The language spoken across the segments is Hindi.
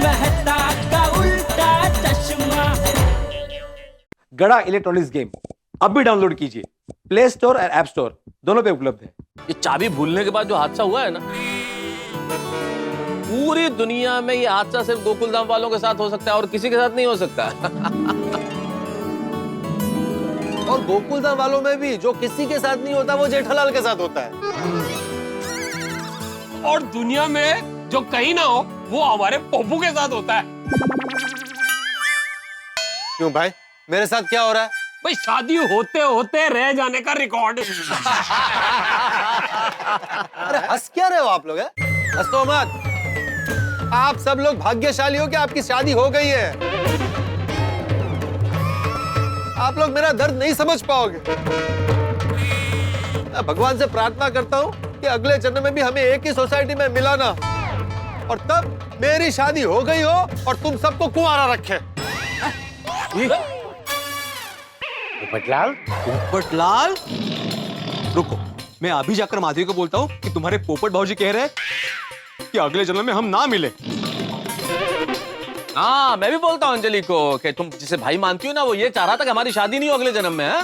मेहता का उल्टा चश्मा। गड़ा इलेक्ट्रॉनिक्स गेम अभी डाउनलोड कीजिए, प्ले स्टोर और ऐप स्टोर दोनों पे उपलब्ध है। ये चाबी भूलने के बाद जो हादसा हुआ है ना, पूरी दुनिया में ये हादसा सिर्फ गोकुलधाम वालों के साथ हो सकता है और किसी के साथ नहीं हो सकता। और गोकुलधाम वालों में भी जो किसी के साथ नहीं होता वो जेठालाल के साथ होता है। और दुनिया में जो कहीं ना हो वो हमारे पप्पू के साथ होता है। क्यों भाई, मेरे साथ क्या हो रहा है? भाई शादी होते होते रह जाने का रिकॉर्ड। अरे हंस क्या रहे हो आप लोग? हंसो मत। आप सब लोग भाग्यशाली हो कि आपकी शादी हो गई है। आप लोग मेरा दर्द नहीं समझ पाओगे। मैं भगवान से प्रार्थना करता हूँ कि अगले जन्म में भी हमें एक ही सोसाइटी में मिलाना, और तब मेरी शादी हो गई हो और तुम सबको कुंवारा रखे। पोपटलाल, पोपटलाल, रुको, मैं अभी जाकर माधवी को बोलता हूँ कि तुम्हारे पोपट भाऊजी कह रहे हैं कि अगले जन्म में हम ना मिले। हाँ, मैं भी बोलता हूँ अंजलि को कि तुम जिसे भाई मानती हो ना, वो ये चाह रहा था कि हमारी शादी नहीं हो अगले जन्म में। है?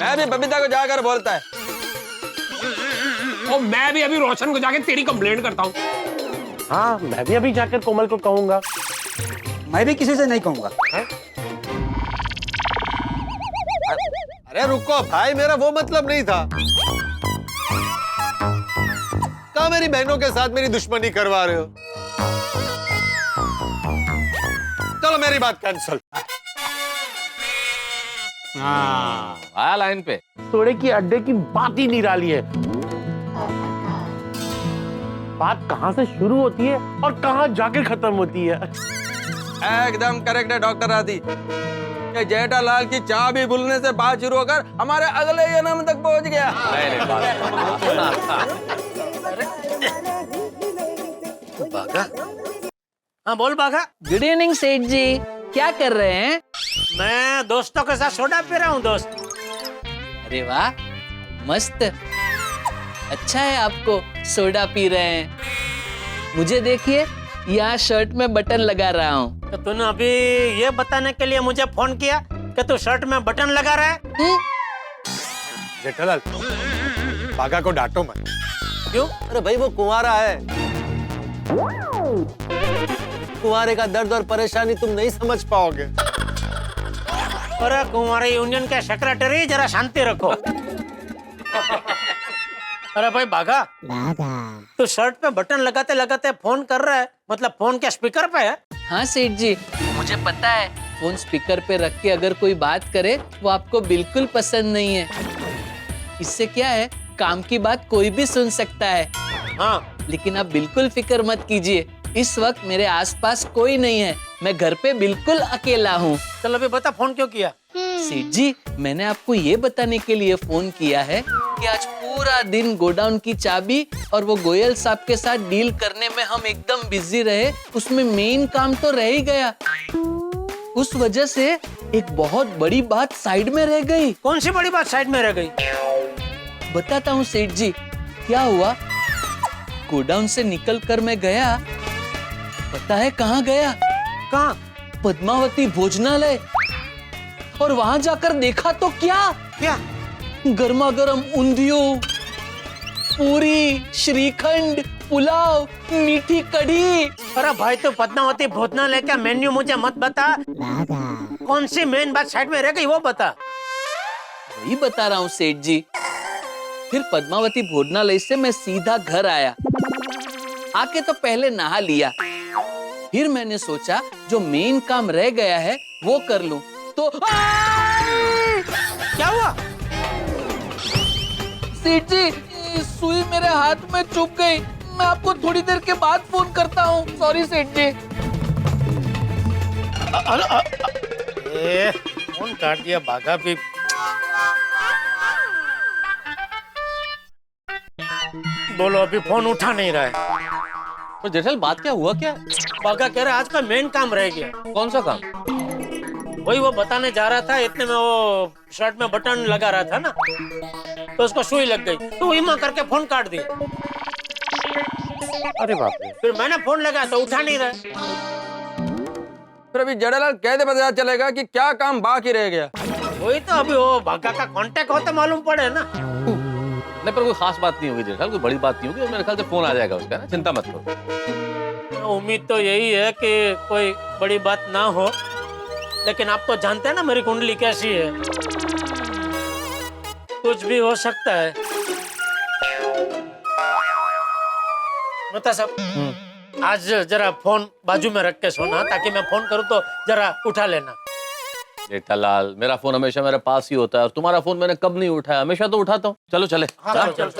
मैं भी बबीता को जाकर बोलता है। और मैं भी अभी रोशन को जाके तेरी कंप्लेंट करता हूँ। हाँ, मैं भी अभी जाकर कोमल को कहूंगा। मैं भी किसी से नहीं कहूंगा। अरे रुको भाई, मेरा वो मतलब नहीं था। कहाँ मेरी बहनों के साथ मेरी दुश्मनी करवा रहे हो? चलो मेरी बात कैंसिल। हाँ, आया लाइन पे। सोडे की अड्डे की बात ही निराली है। बात कहाँ से शुरू होती है और कहाँ जाकर खत्म होती है। एकदम करेक्ट है डॉक्टर आदि। ये जेठालाल की चाबी भूलने से बात शुरू होकर हमारे अगले जन्म तक पहुंच गया। बाघा? हाँ बोल बाघा। गुड इवनिंग सेठ जी, क्या कर रहे हैं? मैं दोस्तों के साथ सोडा पी रहा हूँ दोस्त। अरे वाह, मस्त। अच्छा है आपको सोडा पी रहे हैं। मुझे देखिए, यहाँ शर्ट में बटन लगा रहा हूँ। तो तूने अभी ये बताने के लिए मुझे फोन किया कि तू शर्ट में बटन लगा रहा है? जेठालाल, बाघा को डांटो मत। क्यों? अरे भाई वो कुंवारा है। कुंवारे का दर्द और परेशानी तुम नहीं समझ पाओगे। अरे कुंवारे यूनियन के सेक्रेटरी, जरा शांति रखो। अरे भाई बाघा, तू शर्ट पे बटन लगाते लगाते फोन कर रहा है, मतलब फोन क्या स्पीकर पे है? हाँ सेठ जी, मुझे पता है फोन स्पीकर पे रख के अगर कोई बात करे वो आपको बिल्कुल पसंद नहीं है। इससे क्या है, काम की बात कोई भी सुन सकता है। हाँ, लेकिन आप बिल्कुल फिक्र मत कीजिए, इस वक्त मेरे आसपास कोई नहीं है, मैं घर पे बिल्कुल अकेला हूँ। चल अभी बता फोन क्यों किया? सेठ जी, मैंने आपको ये बताने के लिए फोन किया है कि आज पूरा दिन गोडाउन की चाबी और वो गोयल साहब के साथ डील करने में हम एकदम बिजी रहे। उसमें मेन काम तो रह ही गया, उस वजह से एक बहुत बड़ी बात साइड में रह गई। कौन सी बड़ी बात साइड में रह गई? बताता हूँ सेठ जी, क्या हुआ। गोडाउन से निकल कर मैं गया, पता है कहाँ गया? कहाँ? पद्मावती भोजनालय। और वहां जाकर देखा तो क्या गर्मा गर्म ऊंधियों, पूरी, श्रीखंड, पुलाव, मीठी कढ़ी। अरे भाई तो पद्मावती भोजनालय का मेन्यू मुझे मत बता, कौन सी मेन बात साइड में रह गई वो बता। वही बता रहा हूँ सेठ जी। फिर पद्मावती भोजनालय से मैं सीधा घर आया, आके तो पहले नहा लिया, फिर मैंने सोचा जो मेन काम रह गया है वो कर लूं। तो क्या हुआ? सेठ जी, सुई मेरे हाथ में चुभ गई। मैं आपको थोड़ी देर के बाद फोन करता हूँ। सॉरी सेठ जी। फोन काट दिया बाघा भी। बोलो, अभी फोन उठा नहीं रहा है। तो जेठल बात क्या हुआ? क्या बाघा कह रहा है आज का मेन काम रह गया। कौन सा काम? वही वो बताने जा रहा था, इतने में वो शर्ट में बटन लगा रहा था ना, तो उसको सुई लग गई, तो वही मां करके फोन काट दिया। अरे बाप रे, फिर मैंने फोन लगाया तो उठा नहीं रहा। फिर अभी जेठालाल कैसे पता चलेगा कि क्या काम बाकी रह गया? वही तो, अभी वो भागा का कांटेक्ट हो तो मालूम पड़े ना। नहीं, पर कोई खास बात नहीं होगी जेठालाल, कोई बड़ी बात नहीं होगी, मेरे ख्याल से फोन आ जाएगा उसका ना, चिंता मत करो। उम्मीद तो यही है कि कोई बड़ी बात ना हो, लेकिन आप तो जानते हैं ना मेरी कुंडली कैसी है, कुछ भी हो सकता है। बता सब, आज जरा फोन बाजू में रख के सोना, ताकि मैं फोन करूं तो जरा उठा लेना। जेठालाल, मेरा फोन हमेशा मेरे पास ही होता है और तुम्हारा फोन मैंने कब नहीं उठाया, हमेशा तो उठाता हूँ। चलो चले। चल।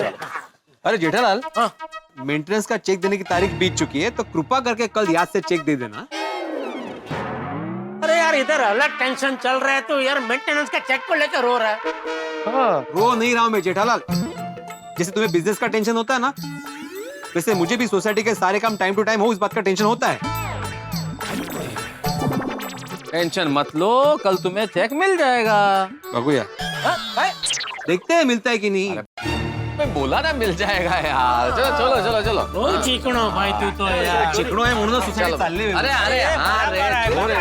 अरे जेठालाल, हाँ। मेंटेनेंस का चेक देने की तारीख बीत चुकी है, तो कृपा करके कल याद से चेक दे देना। अरे यार, इधर अलग टेंशन चल रहा है तो यार मेंटेनेंस का चेक को लेकर रो रहा है। रो नहीं रहा हूं मैं जेठालाल, जैसे तुम्हें बिजनेस का टेंशन होता है ना, वैसे मुझे भी सोसाइटी के सारे काम टाइम टू टाइम हो, इस बात का टेंशन होता है। टेंशन मत लो, कल तुम्हें चेक मिल जाएगा। बबूया, देखते हैं मिलता है कि नहीं। मैं बोला ना मिल जाएगा यार। चलो चलो चलो चलो। ओ चिकनो भाई, तू तो यार चिकनो है म्हणून सोसायटी चालली आहे। अरे अरे हाँ रे, छोरे,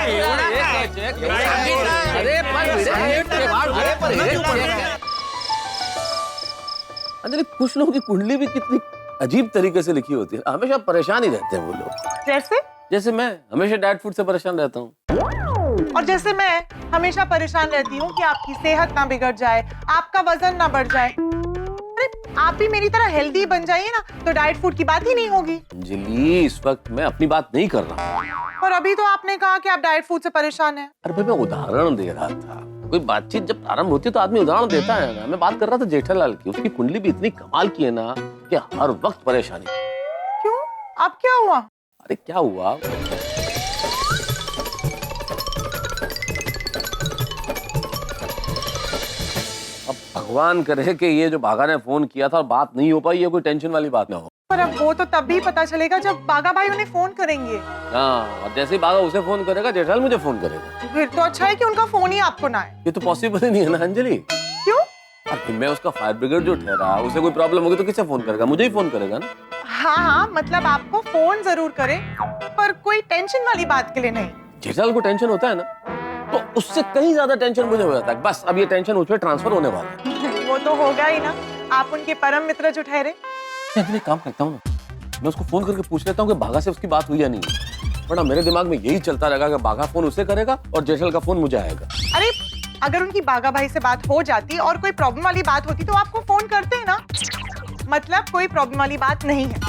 अंजलि, कुछ लोगों की कुंडली भी कितनी अजीब तरीके से लिखी होती है, हमेशा परेशान ही रहते हैं वो लोग। जैसे मैं हमेशा डाइट फूड से परेशान रहता हूँ, और जैसे मैं हमेशा परेशाान रहती हूँ कि आपकी सेहत ना बिगड़ जाए, आपका वजन ना बढ़ जाए। अरे आप भी मेरी तरह हेल्दी बन जाइए ना, तो डाइट फूड की बात ही नहीं होगी। अंजलि, इस वक्त मैं अपनी बात नहीं कर रहा हूँ। पर अभी तो आपने कहा कि आप डाइट फूड से परेशान हैं। अरे भाई, मैं उदाहरण दे रहा था। कोई बातचीत जब प्रारंभ होती है तो आदमी उदाहरण देता है ना। मैं बात कर रहा था जेठालाल की, उसकी कुंडली भी इतनी कमाल की है ना कि हर वक्त परेशानी। क्यों, अब क्या हुआ? अरे क्या हुआ, अब भगवान करे कि ये जो बाघा ने फोन किया था और बात नहीं हो पाई, ये कोई टेंशन वाली बात ना हो। पर अब वो तो तब भी पता चलेगा जब बागा भाई उन्हें फोन करेंगे। हाँ, और जैसे ही बाघा उसे फोन करेगा, जेठालाल मुझे फोन करेगा। फिर तो अच्छा है कि उनका फोन ही आपको ना आए। ये तो पॉसिबल ही नहीं है ना अंजलि। क्यों? अब मैं उसका फायर ब्रिगेड जो ठहरा, उसे कोई प्रॉब्लम होगी तो किसे फोन करेगा? मुझे ही फोन करेगा ना। हाँ, मतलब आपको फोन जरूर करे, पर कोई टेंशन वाली बात के लिए नहीं। जेठालाल को टेंशन होता है ना, तो उससे कहीं ज्यादा टेंशन मुझे हो जाता है। बस अब ये टेंशन उस पर ट्रांसफर होने वाला है। वो तो होगा ही ना, आप उनके परम मित्र जो ठहरे। मैं काम करता हूँ ना, मैं उसको फोन करके पूछ लेता हूँ कि बाघा से उसकी बात हुई या नहीं, वरना मेरे दिमाग में यही चलता रहेगा कि बाघा फोन उसे करेगा और जेठालाल का फोन मुझे आएगा। अरे अगर उनकी बागा भाई से बात हो जाती और कोई प्रॉब्लम वाली बात होती तो आपको फोन करते हैं ना। मतलब कोई प्रॉब्लम वाली बात नहीं है।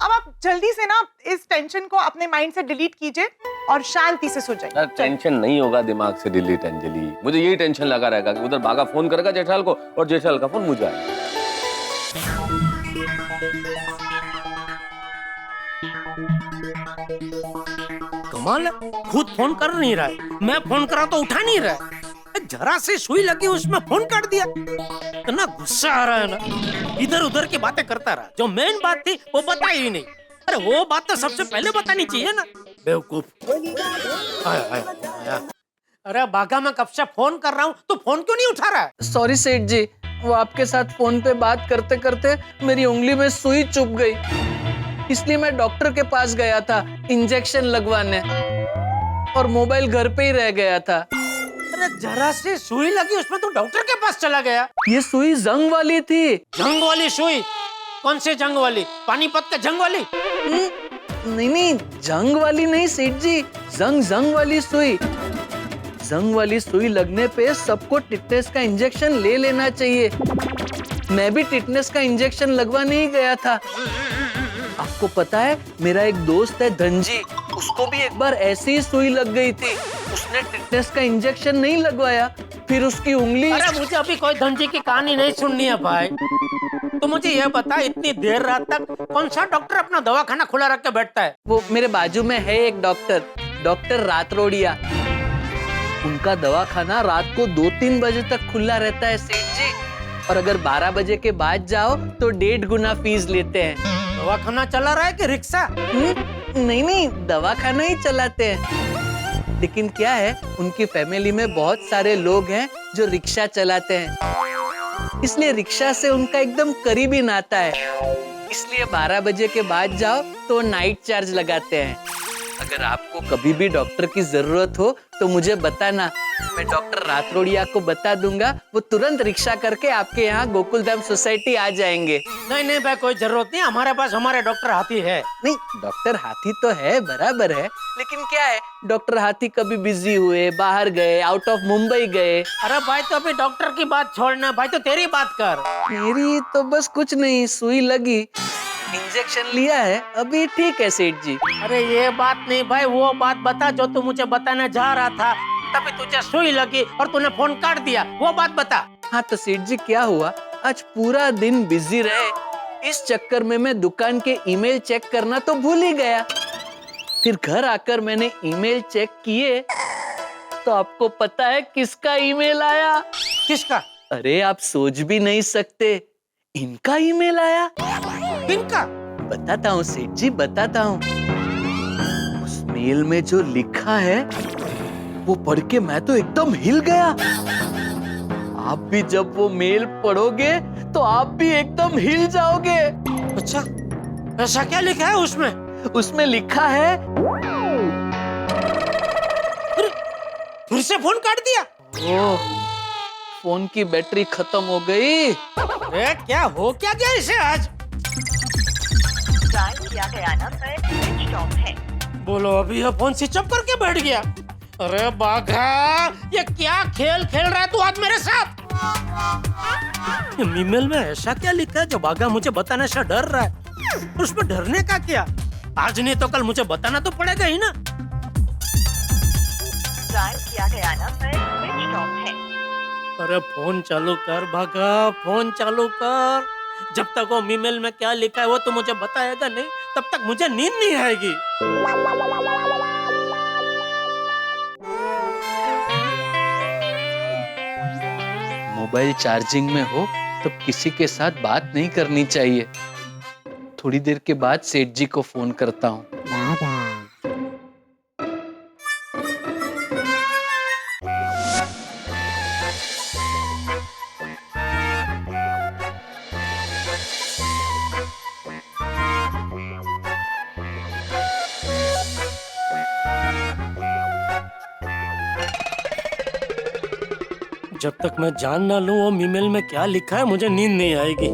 अब आप जल्दी से ना इस टेंशन को अपने माइंड से डिलीट कीजिए और शांति से सो जाइए। टेंशन नहीं होगा दिमाग से डिलीट अंजलि, मुझे यही टेंशन लगा रहेगा कि उधर बाघा फोन करेगा जेठालाल को और जेठालाल का फोन मुझे आएगा। कमाल है, खुद फोन कर नहीं रहा है, मैं फोन करा तो उठा नहीं रहा है। जरा से सुई लगी उसमें फोन कर दिया। इतना गुस्सा आ रहा है ना, इधर उधर की बातें करता रहा, जो मेन बात थी वो बताई ही नहीं। अरे वो बात तो सबसे पहले बतानी चाहिए ना, बेवकूफ। अरे बाघा, मैं कब से फोन कर रहा हूँ, तो फोन क्यों नहीं उठा रहा है? सॉरी सेठ जी, वो आपके साथ फोन पे बात करते करते मेरी उंगली में सुई चुभ गई, इसलिए मैं डॉक्टर के पास गया था इंजेक्शन लगवाने, और मोबाइल घर पे ही रह गया था। अरे जरा से सुई लगी उसमें तो डॉक्टर के पास चला गया। ये सुई जंग वाली थी। जंग वाली सुई? कौन से जंग वाली? पानीपत का जंग वाली? नहीं, जंग वाली नहीं सेठ जी, जंग वाली सुई। जंग वाली सुई लगने पे सबको टिटनेस का इंजेक्शन ले लेना चाहिए। मैं भी टिटनेस का इंजेक्शन लगवाने ही गया था। आपको पता है, मेरा एक दोस्त है धनजी, उसको भी एक बार ऐसी ही सुई लग गई थी। उसने टिटनेस का इंजेक्शन नहीं लगवाया, फिर उसकी उंगली। अरे मुझे अभी कोई धनजी की कहानी नहीं सुननी है भाई। तो मुझे यह बता, इतनी देर रात तक कौन सा डॉक्टर अपना दवाखाना खुला रख के बैठता है? वो मेरे बाजू में है एक डॉक्टर रातरोड़िया। उनका दवाखाना रात को 2-3 बजे तक खुला रहता है सेठ जी, और अगर 12 बजे के बाद जाओ तो 1.5 गुना फीस लेते हैं। दवाखाना चला रहा है कि रिक्शा? नहीं, दवाखाना ही चलाते हैं। लेकिन क्या है, उनकी फैमिली में बहुत सारे लोग हैं जो रिक्शा चलाते हैं, इसलिए रिक्शा से उनका एकदम करीबी नाता है। इसलिए 12 बजे के बाद जाओ तो नाइट चार्ज लगाते हैं। अगर आपको कभी भी डॉक्टर की जरूरत हो तो मुझे बताना, मैं डॉक्टर रातरोड़िया को बता दूंगा, वो तुरंत रिक्शा करके आपके यहाँ गोकुलधाम सोसाइटी आ जाएंगे। नहीं नहीं भाई, कोई जरूरत नहीं, हमारे पास हमारे डॉक्टर हाथी है। नहीं, डॉक्टर हाथी तो है, बराबर है, लेकिन क्या है, डॉक्टर हाथी कभी बिजी हुए, बाहर गए, आउट ऑफ मुंबई गए। अरे भाई तो अभी डॉक्टर की बात छोड़ना भाई, तो तेरी बात कर। मेरी तो बस कुछ नहीं, सुई लगी, इंजेक्शन लिया है, अभी ठीक है सेठ जी। अरे ये बात नहीं भाई, वो बात बता जो तू मुझे बताने जा रहा था, तभी तुझे सुई लगी और तूने फोन काट दिया, वो बात बता। हाँ तो सेठ जी क्या हुआ, आज पूरा दिन बिजी रहे, इस चक्कर में मैं दुकान के ईमेल चेक करना तो भूल ही गया। फिर घर आकर मैंने ईमेल चेक किए तो आपको पता है किसका ईमेल आया? किसका? अरे आप सोच भी नहीं सकते, इनका ईमेल आया। इनका? बताता हूँ सेठ जी, बताता हूँ। उस मेल में जो लिखा है वो पढ़ के मैं तो एकदम हिल गया। आप भी जब वो मेल पढ़ोगे तो आप भी एकदम हिल जाओगे। अच्छा, ऐसा क्या लिखा है उसमें? उसमें लिखा है, फिर से फोन काट दिया। ओह, फोन की बैटरी खत्म हो गई। अरे क्या हो क्या गया इसे आज? किया गया नंबर स्विच ऑफ है। बोलो, अभी ये फोन स्विच ऑफ करके बैठ गया। अरे बाघा, ये क्या खेल खेल रहा है तू आज मेरे साथ? ईमेल में ऐसा क्या लिखा है जो बाघा मुझे बताने से डर रहा है? उसमें डरने का क्या? आज नहीं तो कल मुझे बताना तो पड़ेगा ही ना। किया गया नंबर स्विच ऑफ है। अरे फोन चालू कर बाघा, फोन चालू कर। जब तक वो ईमेल में क्या लिखा है वो तो मुझे बताएगा नहीं, तब तक मुझे नींद नहीं आएगी। मोबाइल चार्जिंग में हो तो किसी के साथ बात नहीं करनी चाहिए। थोड़ी देर के बाद सेठ जी को फोन करता हूँ। जब तक मैं जान ना लूं वो ईमेल में क्या लिखा है, मुझे नींद नहीं आएगी।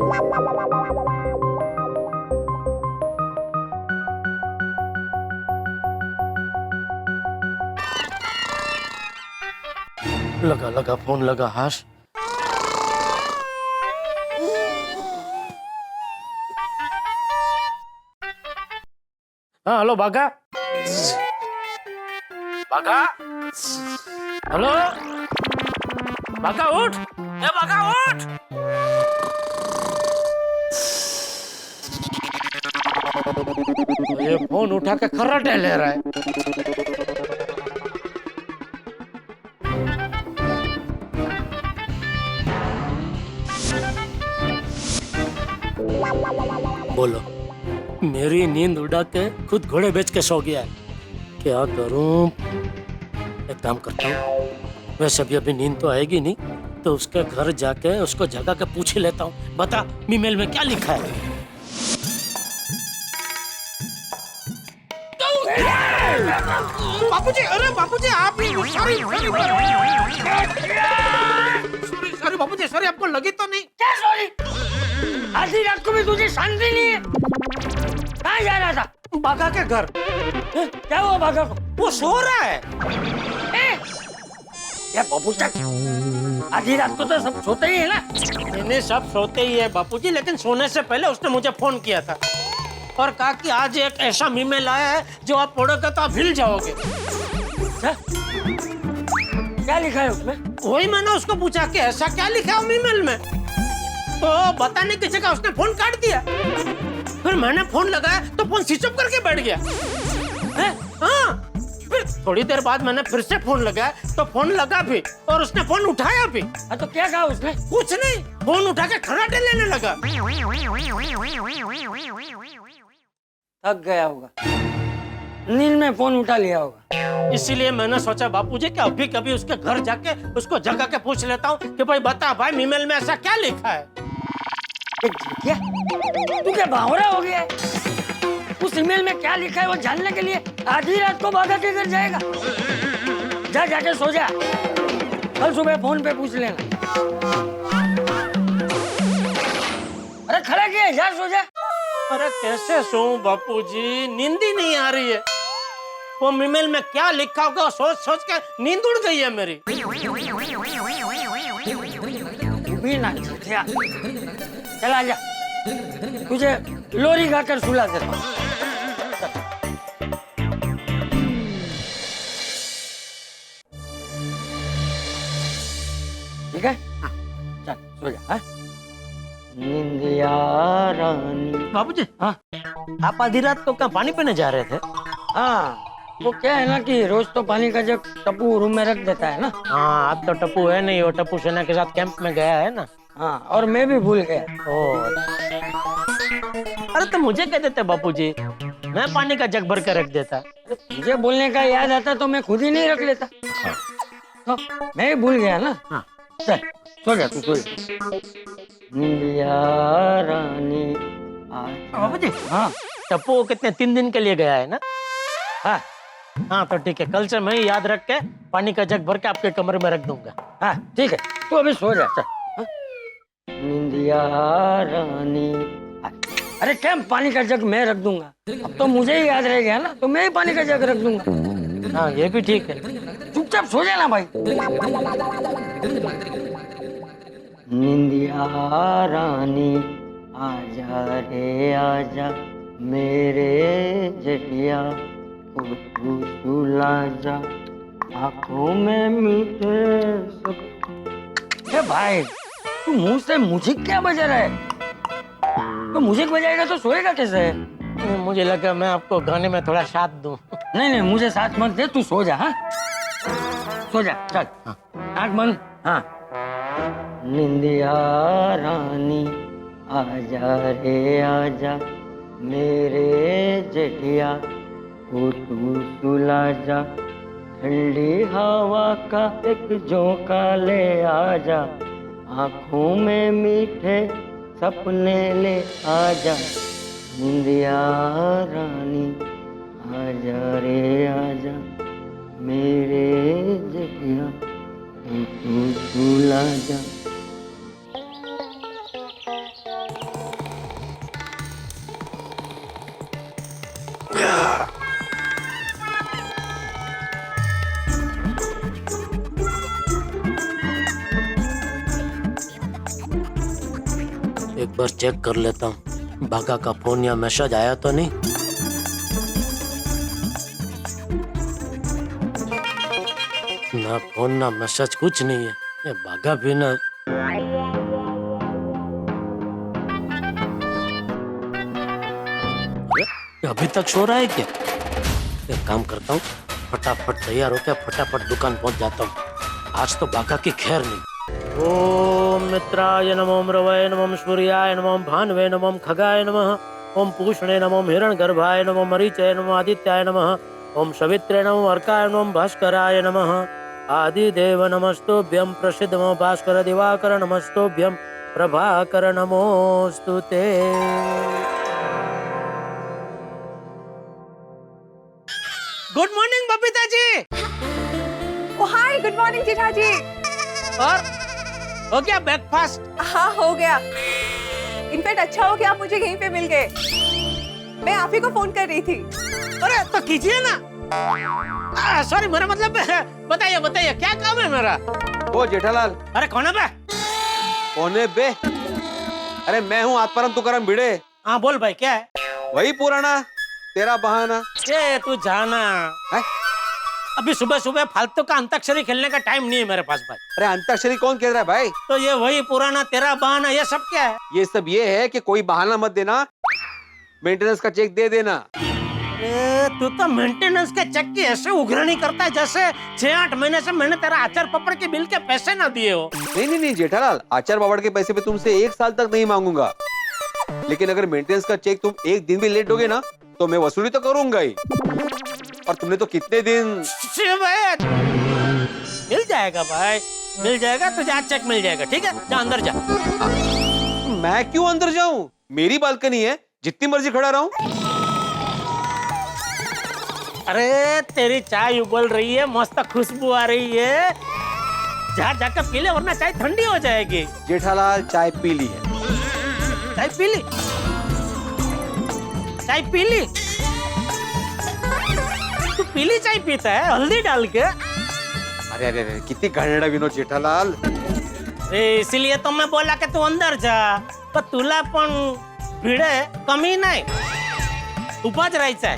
लगा लगा फोन लगा। हाश, हाँ हेलो बाघा। बाघा, हेलो बाघा उठ, ए बाघा उठ। ये फोन उठा के खर्राटे ले रहा है। बोलो, मेरी नींद उड़ा के खुद घोड़े बेच के सो गया है। क्या करूं? एक काम करता हूँ, वैसे अभी नींद तो आएगी नहीं, तो उसके घर जाके उसको जगा के पूछ ही लेता हूँ। बता ईमेल में क्या लिखा है? बापूजी, अरे बापूजी आप ही। सॉरी सॉरी बापूजी, सॉरी, आपको लगी तो नहीं? क्या सॉरी? आधी रात को भी तुझे शांति नहीं है? कहाँ जा रहा था? बाघा के घर। क्या हुआ बाघा को? वो सो रहा है। क्या बाबूचा, आधी रात को तो सब सोते ही है ना? नहीं, सब सोते ही है बापूजी, लेकिन सोने से पहले उसने मुझे फोन किया था और कहा कि आज एक ऐसा ईमेल आया है जो आप पढ़ोगे तो आप हिल जाओगे। क्या लिखा है उसमें? वही मैंने उसको पूछा कि ऐसा क्या लिखा है ईमेल में, तो बताने की जगह उसने फोन काट दिया। फिर मैंने फोन लगाया तो फोन स्विच ऑफ करके बैठ गया। हाँ, फिर थोड़ी देर बाद मैंने फिर से फोन लगाया तो फोन लगा भी और उसने फोन उठाया भी। हाँ तो क्या कहा उसने? कुछ नहीं, फोन उठा के खर्राटे लेने लगा। थक गया होगा, नींद में फोन उठा लिया होगा। इसीलिए मैंने सोचा बापूजी कि अभी कभी उसके घर जाके उसको जगा के पूछ लेता हूँ कि भाई बता भाई ईमेल में ऐसा क्या लिखा है। क्या तू क्या बावरा हो गया है? उस ईमेल में क्या लिखा है वो जानने के लिए आधी रात को बागा के घर जाएगा? जा जाके सो जा, कल सुबह फोन पे पूछ लेना। अरे खड़ा किया है, जा सो जा। अरे कैसे सोऊं बापूजी, नींद ही नहीं आ रही है। वो ईमेल में क्या लिखा होगा सोच सोच के नींद उड़ गई है मेरी। तू भी ना चल आ जा, तुझे लोरी गाकर सुला देता हूं। ठीक है, चल सो जा। हाँ? निंदिया रानी। बाबूजी, हाँ आप आधी रात को कहाँ पानी पीने जा रहे थे? हाँ, वो क्या है ना कि रोज तो पानी का जग टप्पू रूम में रख देता है ना। हाँ, अब तो टप्पू है नहीं, वो टप्पू सेना के साथ कैंप में गया है ना। हाँ, और मैं भी भूल गया। अरे तो मुझे कह देते बापूजी, मैं पानी का जग भर के रख देता। मुझे बोलने का याद आता तो मैं खुद ही नहीं रख लेता। तो मैं ही भूल गया ना। हाँ। चल सो जा, तू सो जा। निंदिया रानी। बाबूजी, हाँ टप्पू कितने 3 दिन के लिए गया है ना? हाँ हाँ तो ठीक है, कल से मैं ही याद रख के पानी का जग भर के आपके कमरे में रख दूंगा। हाँ ठीक है, तू अभी सो जा। चल। हाँ? निंदिया रानी। अरे क्या पानी का जग मैं रख दूंगा, अब तो मुझे ही याद रह गया ना, तो मैं ही पानी का जग रख दूंगा। हाँ ये भी ठीक है। चुपचाप सो जाना भाई। निंदिया रानी आजा रे आजा मेरे जटिया, तू सुला जा आंखों में मीठे सब। ए भाई, तू मुंह से म्यूजिक क्या बजा रहा है? तो म्यूजिक बजाएगा तो सोएगा कैसे? मुझे लगा मैं आपको गाने में थोड़ा साथ दूं। नहीं नहीं, मुझे साथ मत दे, तू सो जा। हाँ सो जा, चल। हाँ, आँख बंद। हाँ। निंदिया रानी आजा रे आजा मेरे जटिया, तू सुला जा ठंडी हवा का एक झोंका ले आजा, आँखों में मीठे सपने ले आजा। निंदिया रानी आजा रे आजा मेरे जटिया, तू सुला जा। एक बार चेक कर लेता हूँ, बागा का फोन या मैसेज आया तो नहीं। ना फोन ना मैसेज, कुछ नहीं है। ये बागा भी ना। ये अभी तक सो रहा है क्या? एक काम करता हूँ, फटाफट तैयार होकर फटाफट दुकान पहुंच जाता हूँ। आज तो बागा की खैर नहीं। ओम मित्राय नमो रवये नमो सूर्याय नमो भानवे नमो खगाय नमः। ओम पूषणे नमो हिरण्यगर्भाय नमो मरीचय नमो आदित्याय नमः। ओम सवित्रे नमो अर्काय नमो भास्कराय नमः। आदिदेव नमस्तुभ्यं प्रसिद्ध नमो भास्कर दिवाकर नमस्तुभ्यं प्रभाकर नमोस्तुते। Good morning Babita ji. ओ हाय, गुड मॉर्निंग जेठा जी। और हो गया ब्रेकफास्ट? हाँ हो गया। इनफैक्ट अच्छा हो कि आप मुझे यहीं पे मिल गए, मैं आप ही को फोन कर रही थी। अरे तो कीजिए ना। सॉरी, मेरा मतलब बताइए बताइए क्या काम है मेरा? ओ जेठालाल। अरे कौन है बे? कौन है बे? अरे मैं हूँ आत्माराम तुकाराम भिड़े। हाँ बोल भाई, क्या है? वही पुराना तेरा बहाना। ये तू जाना है? अभी सुबह सुबह फालतू का अंताक्षरी खेलने का टाइम नहीं है मेरे पास भाई। अरे अंताक्षरी कौन खेल रहा है भाई? तो ये वही पुराना तेरा बहाना, ये सब क्या है? ये सब ये है कि कोई बहाना मत देना, मेंटेनेंस का चेक दे देना। तू तो मेंटेनेंस के चेक की ऐसे उघरानी करता है जैसे 6-8 महीने से मैंने तेरा आचार पपड़ के बिल के पैसे ना दिए हो। नहीं जेठालाल, आचार पापड़ के पैसे पे तुमसे 1 साल तक नहीं मांगूंगा, लेकिन अगर मेंटेनेंस का चेक तुम 1 दिन भी लेट दोगे ना तो मैं वसूली तो करूंगा ही। और तुमने तो कितने दिन। मिल जाएगा भाई, मिल जाएगा, तुझे आज चेक मिल जाएगा। ठीक है, जा अंदर जा। मैं क्यों अंदर जाऊं? मेरी बालकनी है, जितनी मर्जी खड़ा रहूं। अरे तेरी चाय उबल रही है, मस्त खुशबू आ रही है, जा जाकर पी ले वरना चाय ठंडी हो जाएगी। जेठालाल चाय पी ली है। चाय पी ली? चाय पी ली? तू पीली चाय पीता है हल्दी डाल के? अरे अरे अरे कितनी घाणेरडा विनोद जेठालाल। इसीलिए तो मैं बोला कि तू अंदर जा, पण तुला पण भिडे कमी नाही, उपाच राहायचं आहे।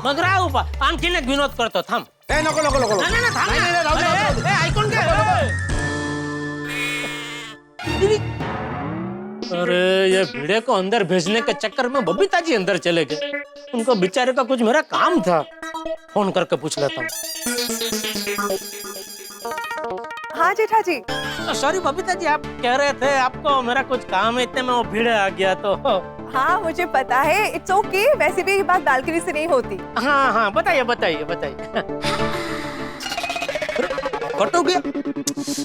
मग राहा उभा, आणखीन एक विनोद करतो, थांब। नको नको नको नाही, नाही, थांब ना। राहू दे, राहू दे। ऐकून घे। अरे ये भिड़े को अंदर भेजने के चक्कर में बबीता जी अंदर चले गए। उनको बेचारे का कुछ मेरा काम था, फोन करके पूछ लेता हूँ। हाँ जेठा जी। सॉरी बबीता जी, आप कह रहे थे आपको मेरा कुछ काम है, इतने में वो भीड़ आ गया तो। हाँ मुझे पता है, इट्स ओके। वैसे भी ये बात बालकनी से नहीं होती। हाँ हाँ बताइए बताइए बताइए। कट हो गया।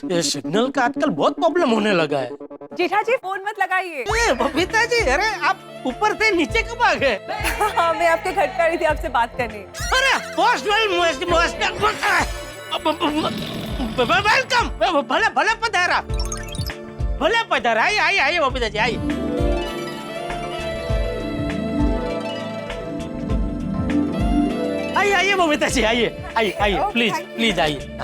ये सिग्नल का आजकल बहुत प्रॉब्लम होने लगा है। जेठा जी फोन मत लगाइए। ए, बबीता जी, अरे आप ऊपर से नीचे कब आ गए? हाँ मैं आपके घर पे आई थी आपसे बात करने। अरे वेलकम, भले भले पधारा, भले पधारा। आइए आइए आइए बबीता जी आइए। आइए आइए बबीता जी आइए आइए आइए, प्लीज प्लीज आइए।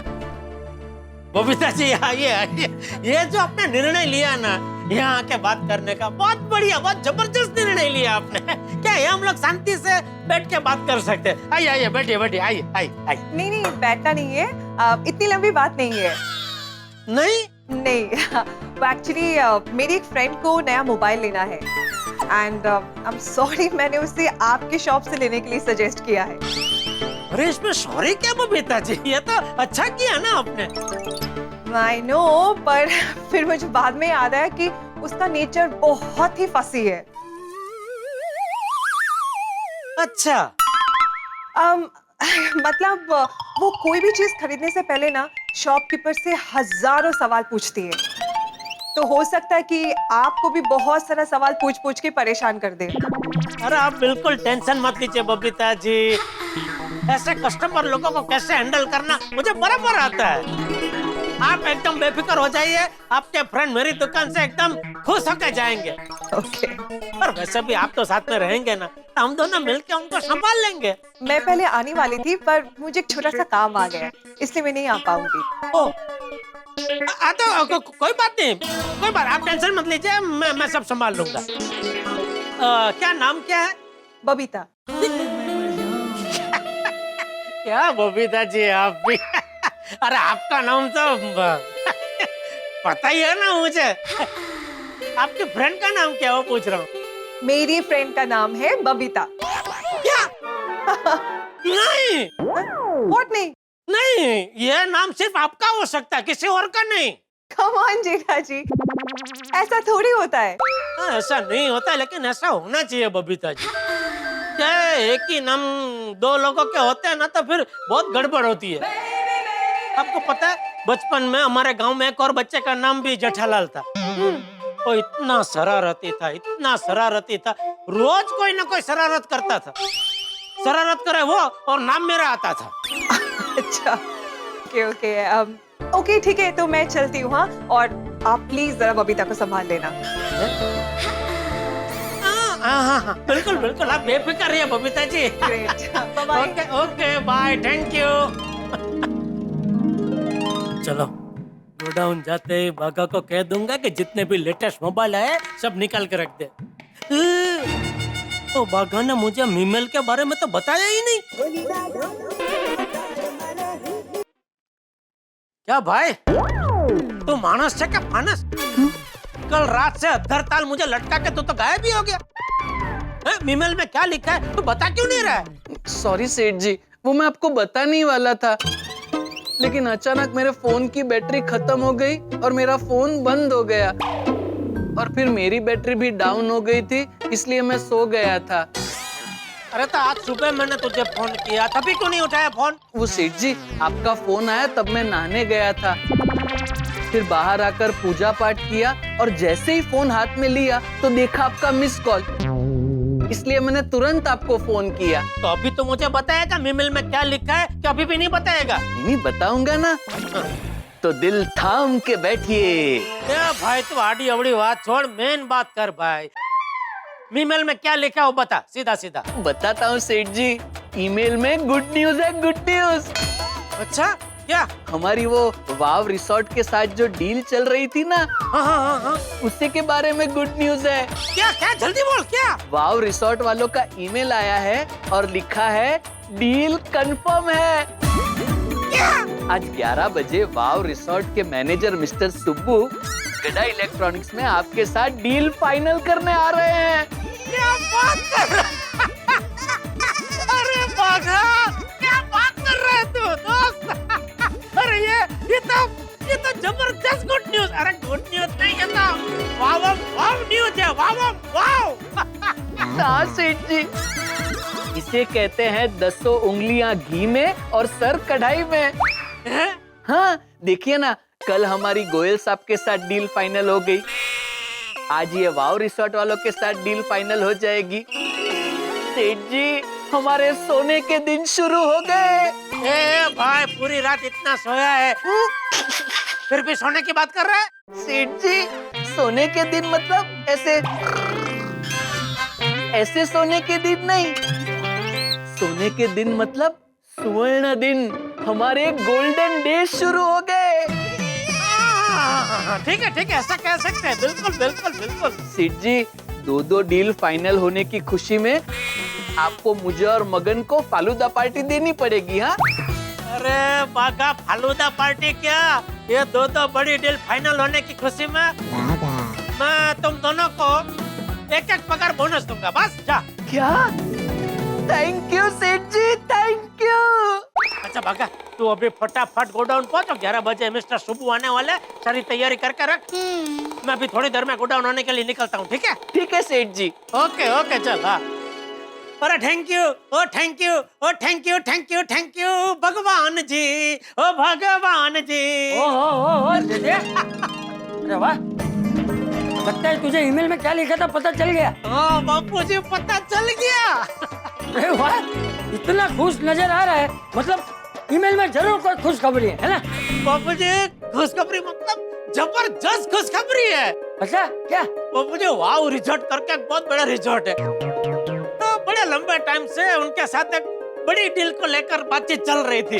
बबीता जी आइए आइए। ये जो आपने निर्णय लिया ना यहाँ आके बात करने का, बहुत बढ़िया, बहुत जबरदस्त निर्णय लिया आपने। क्या है, हम लोग शांति से बैठ के बात कर सकते हैं। आइए आइए बैठिए बैठिए, आइए आइए आइए। नहीं नहीं बैठना नहीं है, इतनी लंबी बात नहीं है। नहीं नहीं एक्चुअली मेरी एक फ्रेंड को नया मोबाइल लेना है एंड आई एम सॉरी मैंने उसे आपके शॉप से लेने के लिए सजेस्ट किया है। अरे इसमें सॉरी क्या बबीता जी, ये तो अच्छा किया ना आपने। आई नो, पर फिर मुझे बाद में याद आया कि उसका नेचर बहुत ही फसी है। अच्छा मतलब वो कोई भी चीज खरीदने से पहले ना शॉपकीपर से हजारों सवाल पूछती है, तो हो सकता है कि आपको भी बहुत सारा सवाल पूछ पूछ के परेशान कर दे। अरे आप बिल्कुल टेंशन मत लीजिए बबीता जी, ऐसे कस्टमर लोगों को कैसे हैंडल करना मुझे बराबर आता है। आप एकदम बेफिक्र हो जाइए, आपके फ्रेंड मेरी दुकान से एकदम खुश होकर जाएंगे। ओके। पर वैसे भी आप तो साथ में रहेंगे ना, तो हम दोनों मिलके उनको संभाल लेंगे। मैं पहले आने वाली थी पर मुझे एक छोटा सा काम आ गया, इसलिए मैं नहीं आ पाऊंगी। ओ, तो कोई बात नहीं, कोई बात, आप टेंशन मत लीजिए, मैं सब संभाल लूंगा। क्या नाम क्या है? बबीता। क्या बबीता जी आप भी? अरे आपका नाम तो पता ही है ना मुझे। आपके फ्रेंड का नाम क्या है वो पूछ रहा हूँ। मेरी फ्रेंड का नाम है बबीता। क्या? नहीं। व्हाट नहीं? नहीं, ये नाम सिर्फ आपका हो सकता है, किसी और का नहीं। कम ऑन जेठा जी, ऐसा थोड़ी होता है। ऐसा नहीं होता है, लेकिन ऐसा होना चाहिए बबीता जी। क्या एक ही नाम दो लोगों के होते हैं ना तो फिर बहुत गड़बड़ होती है। आपको पता है बचपन में हमारे गांव में एक और बच्चे का नाम भी जेठालाल था। वो इतना शरारती था, इतना शरारती था, रोज कोई ना कोई शरारत करता था। शरारत करे वो और नाम मेरा आता था। अच्छा ओके ओके ओके ठीक है, तो मैं चलती हूँ। हाँ, और आप प्लीज जरा बबीता को संभाल लेना। हाँ बिल्कुल बिल्कुल, आप बेफिक्र रहिए Babita ji. Okay okay bye, thank you. चलो गोडाउन जाते ही बागा को कह दूंगा कि जितने भी लेटेस्ट मोबाइल है सब निकाल के रख दे। तो बागा ने मुझे मीमेल के बारे में तो बताया ही नहीं। क्या भाई तू मानस है क्या फानस? कल रात से अद्धर ताल मुझे लटका के तो गायब ही हो गया। ईमेल में क्या लिखा है तू बता क्यों नहीं रहा है? सॉरी सेठ जी, वो मैं आपको बताने ही वाला था, लेकिन अचानक मेरे फोन की बैटरी खत्म हो गई और मेरा फोन बंद हो गया, और फिर मेरी बैटरी भी डाउन हो गई थी, इसलिए मैं सो गया था। अरे तो आज सुबह मैंने तुझे फोन किया, तभी क्यों नहीं उठाया फोन? वो सेठ जी आपका फोन आया तब मैं नहाने गया था। फिर बाहर आकर पूजा पाठ किया और जैसे ही फोन हाथ में लिया तो देखा आपका मिस कॉल, इसलिए मैंने तुरंत आपको फोन किया। तो अभी तो मुझे बताएगा ईमेल में क्या लिखा है कि अभी भी नहीं बताएगा? नहीं बताऊंगा ना, तो दिल थाम के बैठिए। भाई तू आड़ी अवड़ी बात छोड़, मेन बात कर भाई। ईमेल में क्या लिखा है वो बता, सीधा सीधा। बताता हूँ सेठ जी, ईमेल में गुड न्यूज है, गुड न्यूज। अच्छा क्या? हमारी वो वाव रिसोर्ट के साथ जो डील चल रही थी ना, हाँ। उसी के बारे में गुड न्यूज है। क्या क्या जल्दी बोल क्या? वाव रिसोर्ट वालों का ईमेल आया है और लिखा है डील कंफर्म है। क्या? आज 11 बजे वाव रिसोर्ट के मैनेजर मिस्टर सुब्बू गड़ा इलेक्ट्रॉनिक्स में आपके साथ डील फाइनल करने आ रहे हैं। क्या बात कर रहा है? अरे बाघा, क्या बात कर रहे तू दोस्त? अरे ये तो जबरदस्त गुड न्यूज। अरे गुड न्यूज नहीं, ये तो वाव न्यूज है। वाव। हाँ सेठ जी, इसे कहते हैं 10 उंगलियां घी में और सर कढ़ाई में। हाँ देखिए ना, कल हमारी गोयल साहब के साथ डील फाइनल हो गई, आज ये वाव रिसोर्ट वालों के साथ डील फाइनल हो जाएगी। सेठ जी, हमारे सोने के दिन शुरू हो गए। ए भाई, पूरी रात इतना सोया है फिर भी सोने की बात कर रहा है? सेठ जी, सोने के दिन मतलब ऐसे सोने के दिन नहीं, सोने के दिन मतलब स्वर्ण दिन, हमारे गोल्डन डेज शुरू हो गए। ठीक है, ऐसा कह सकते हैं। बिल्कुल। सेठ जी, 2 डील फाइनल होने की खुशी में आपको मुझे और मगन को फालूदा पार्टी देनी पड़ेगी। हाँ अरे बागा, फालूदा पार्टी क्या? ये 2 बड़ी डील फाइनल होने की खुशी में मैं तुम दोनों को 1 पगार बोनस दूंगा। बस जा। क्या? थैंक यू सेठ जी, थैंक यू। अच्छा बागा, तू अभी फटाफट गोडाउन पहुंच, 11 बजे मिस्टर सुब्बू आने वाले, सारी तैयारी करके रख। मैं अभी थोड़ी देर में गोडाउन आने के लिए निकलता हूँ। ठीक है? ठीक है सेठ जी। ओके चल। हाँ, अरे थैंक यू भगवान जी, ओ भगवान जी। ओ दीदी, अरे वाह, लगता है तुझे ईमेल में क्या लिखा था पता चल गया। हाँ बापूजी, पता चल गया। अरे वाह, इतना खुश नजर आ रहा है, मतलब ईमेल में जरूर कोई खुशखबरी है ना? बापूजी, खुशखबरी मतलब जबरदस्त खुशखबरी है। अच्छा क्या? बापूजी, वाव रिजॉर्ट करके एक बहुत बड़ा रिजॉर्ट है, तो बड़े लंबे टाइम से उनके साथ एक बड़ी डील को लेकर बातचीत चल रही थी।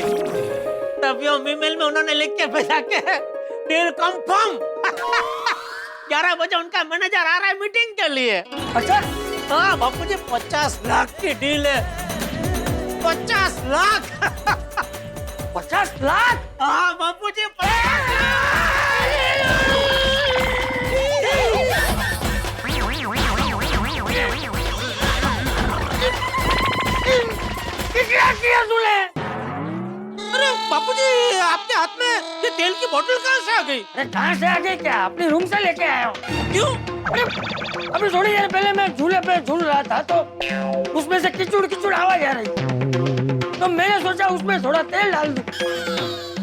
तभी ईमेल में उन्होंने लिख के भेजा के डील कंफर्म। 11 बजे उनका मैनेजर आ रहा है मीटिंग के लिए। अच्छा हाँ बापूजी, 50 लाख की डील है। 50 लाख। 50 लाख? हाँ बापूजी, क्या किया तूने? अरे बापूजी, आपके हाथ में ये तेल की बोतल कहाँ से आ गई? अरे कहाँ से आ गई? क्या अपने रूम से लेके आया हूँ। क्यों? अरे अभी थोड़ी देर पहले मैं झूले पे झूल रहा था तो उसमें से किचुड़ आवाज आ रही, तो मैंने सोचा उसमें थोड़ा तेल डाल दूं,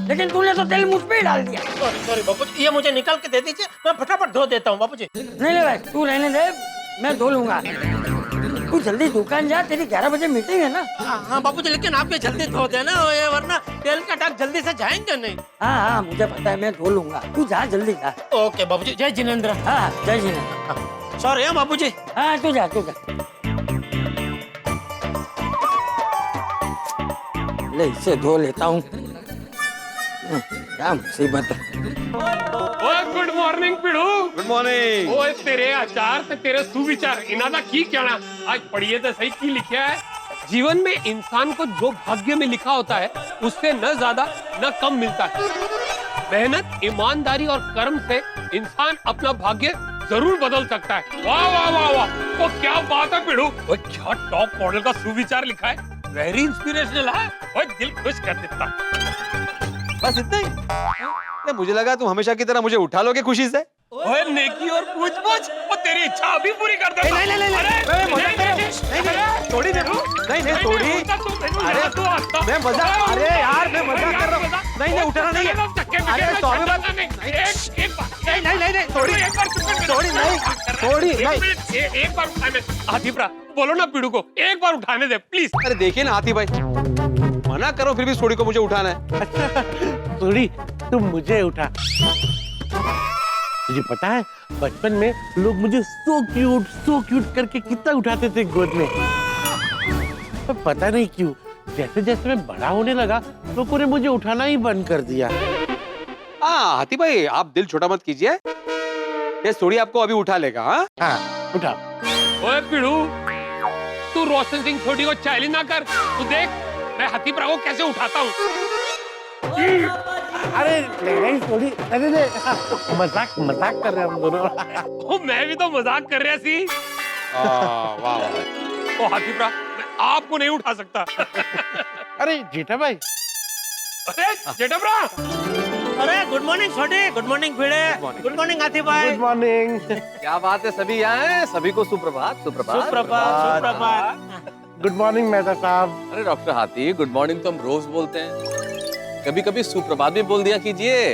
लेकिन तूने तो तेल मुझ पे ही डाल दिया। सॉरी बापूजी, ये मुझे निकाल के दे दीजिए, मैं फटाफट धो देता हूँ बापूजी। नहीं भाई, तू रहने दे, मैं धो लूंगा। तू जल्दी दुकान जा, तेरी 11 बजे मीटिंग है ना। हाँ बापूजी, लेकिन आप ये जल्दी धो देना, वरना तेल का टैग जल्दी से जाएंगे नहीं। हाँ मुझे पता है, मैं धो लूंगा, तू जा जल्दी जा। ओके बापूजी, जय जिनेंद्र। हाँ जय जिनेंद्र। सॉरी है बापूजी। हाँ तू जा। ले इसे धो लेता हूँ, क्या मुसीबत है। ओए good morning Pidu. Good morning. ओए तेरे आचार ते तेरे सुविचार इना दा की कहना। आज पढ़िए तो सही की लिखा है। जीवन में इंसान को जो भाग्य में लिखा होता है उससे न ज्यादा न कम मिलता है। मेहनत, ईमानदारी और कर्म से इंसान अपना भाग्य जरूर बदल सकता है। वाह वाह वाह वाह, तो क्या बात है पिड़ू। ओए क्या टॉप मॉडल का सुविचार लिखा है, वेरी इंस्पिरेशनल है। ओए दिल खुश कर देता। बस इतना ही? नहीं, मुझे लगा तुम हमेशा की तरह मुझे उठा लोगे खुशी से। ओए नेकी और पूछ वो तेरी इच्छा अभी पूरी कर देता। नहीं थोड़ी दे दो। नहीं थोड़ी। अरे मैं मजाक, अरे यार मैं मजाक कर रहा हूँ। नहीं उठाना नहीं है। के बगैर मैं सॉरी छटाता नहीं। एक बार नहीं सॉरी एक बार सॉरी नहीं सॉरी नहीं एक बार उठाने आतिफ रा बोलो ना पीड़ू को एक बार उठाने दे प्लीज। अरे देखिए ना आती भाई, मना करो फिर भी सोडी को मुझे उठाना है। सोडी तुम मुझे उठा। मुझे पता है बचपन में लोग मुझे सो क्यूट करके कितना उठाते थे गोद में, पर पता नहीं क्यों जैसे जैसे मैं बड़ा होने लगा लोगों ने मुझे उठाना ही बंद कर दिया। हाँ हाथी भाई आप दिल छोटा मत कीजिए, ये सोडी आपको अभी उठा लेगा। हाँ उठा। ओए पीड़ू तू रोशन सिंह छोटी को चैलेंज ना कर, तू देख मैं हाथीप्रा को कैसे उठाता हूँ। अरे नहीं सोडी, अरे मजाक कर रहे हैं हम दोनों। मैं भी तो मजाक कर रहा सी। वाह तो हाथीप्रा मैं आपको नहीं उठा सकता। अरे जेठा भाई। अरे जेठप्रा अरे गुड मॉर्निंग छोटे, गुड मॉर्निंग भिड़े, गुड मॉर्निंग हाथी भाई। Good morning. क्या बात है, सभी यहाँ हैं, सभी को सुप्रभात। सुप्रभात सुप्रभात। गुड मॉर्निंग मेहता साहब। अरे डॉक्टर हाथी गुड मॉर्निंग तो हम रोज बोलते हैं, कभी कभी सुप्रभात भी बोल दिया कीजिए।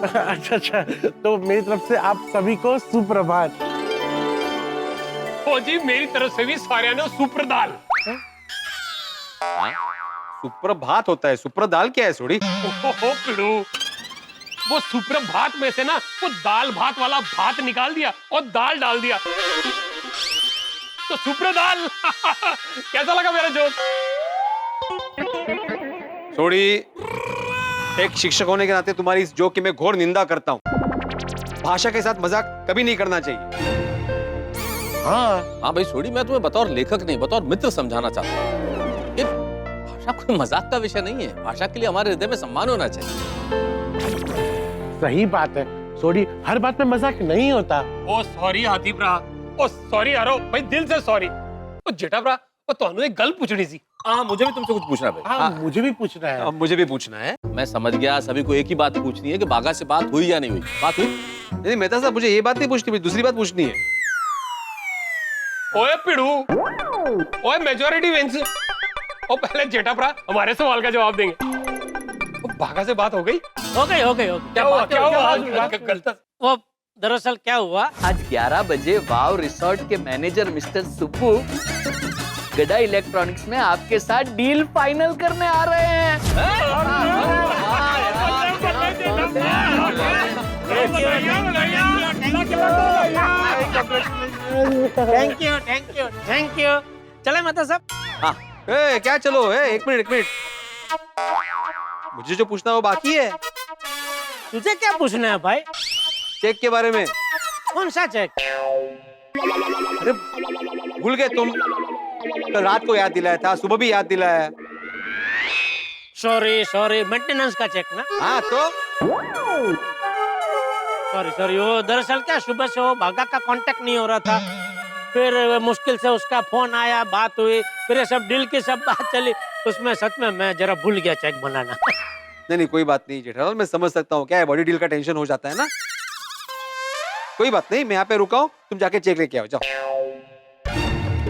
अच्छा तो मेरी तरफ से आप सभी को सुप्रभात। ओ जी मेरी तरफ से भी सारे ने सुप्रदाल। सुप्रभात होता है, सुप्रदाल क्या है सोडी? ओहो पिड़ू वो सुप्रभात में से ना वो दाल भात वाला भात निकाल दिया और दाल डाल दिया तो सुप्रदाल। कैसा लगा मेरा जोक? सोडी एक शिक्षक होने के नाते तुम्हारी इस जोक की मैं घोर निंदा करता हूँ। भाषा के साथ मजाक कभी नहीं करना चाहिए। हाँ भाई छोड़ी, मैं तुम्हें बतौर लेखक नहीं बतौर मित्र समझाना चाहता हूँ। ये भाषा कोई मजाक का विषय नहीं है, भाषा के लिए हमारे हृदय में सम्मान होना चाहिए। सही बात है सोडी, हर बात में मजाक नहीं होता। ओ सॉरी हाथीप्रा, ओ सॉरी यारो भाई दिल से सॉरी। ओ जेठाप्रा ओ तोनु एक गल पूछनी सी। हाँ मुझे भी तुमसे कुछ पूछना भाई। हाँ मुझे भी पूछना है। अब मुझे भी पूछना है। मैं समझ गया, सभी को एक ही बात पूछनी है कि बागा से बात हुई या नहीं हुई। बात हुई? नहीं मेहता साहब मुझे ये बात नहीं पूछनी, दूसरी बात पूछनी है। ओए पिड़ू ओए मेजॉरिटी विंस। ओ पहले जेठाप्रा हमारे सवाल का जवाब देंगे। ओ बागा से बात हो गई? हो गई। क्या हुआ गलत? वो दरअसल क्या हुआ, आज 11 बजे वाव रिसोर्ट के मैनेजर मिस्टर सुब्बू गड़ा इलेक्ट्रॉनिक्स में आपके साथ डील फाइनल करने आ रहे हैं। Thank you. चले मेहता साहब। हाँ क्या चलो एक मिनट मुझे जो पूछना वो बाकी है। तुझे क्या पूछना है भाई? चेक के बारे में। कौन सा चेक? अरे भूल गए तुम? कल रात को याद दिलाया था, सुबह भी याद दिलाया। सॉरी मेंटेनेंस का चेक ना? हाँ तो सॉरी वो दरअसल क्या सुबह से वो भागा का कांटेक्ट नहीं हो रहा था, फिर मुश्किल से उसका फोन आया, बात हुई, फिर ये सब डील की सब बात चली, उसमें सच में मैं जरा भूल गया चेक बनाना। नहीं कोई बात नहीं जेठालाल, मैं समझ सकता हूँ क्या है, बॉडी डील का टेंशन हो जाता है ना। कोई बात नहीं, मैं यहाँ पे रुका हूँ, तुम जाके चेक लेके आओ, जाओ।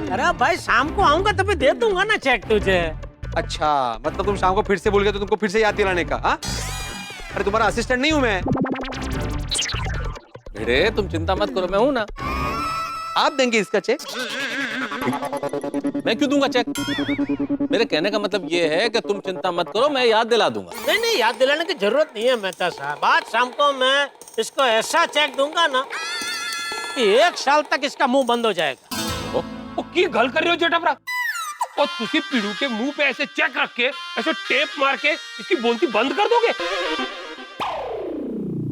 अरे भाई शाम को आऊंगा तभी दे दूंगा ना चेक तुझे। अच्छा मतलब तुम शाम को फिर से भूल गए तो तुमको फिर से याद दिलाने का? हाँ अरे तुम्हारा असिस्टेंट नहीं हूँ मैं। भिड़े तुम चिंता मत करो, मैं हूं ना। आप देंगे इसका चेक? मैं क्यों दूंगा चेक? मेरे कहने का मतलब ये है कि तुम चिंता मत करो, मैं याद दिला दूंगा। नहीं याद दिलाने की जरूरत नहीं है मेहता साहब। आज शाम को मैं इसको ऐसा चेक दूंगा ना कि 1 साल तक इसका मुंह बंद हो जाएगा। ओ की गल कर रहे हो जेठाप्रा? और तुसी पीड़ू के मुंह पे ऐसे चेक रख के ऐसे टेप मार के इसकी बोलती बंद कर दोगे?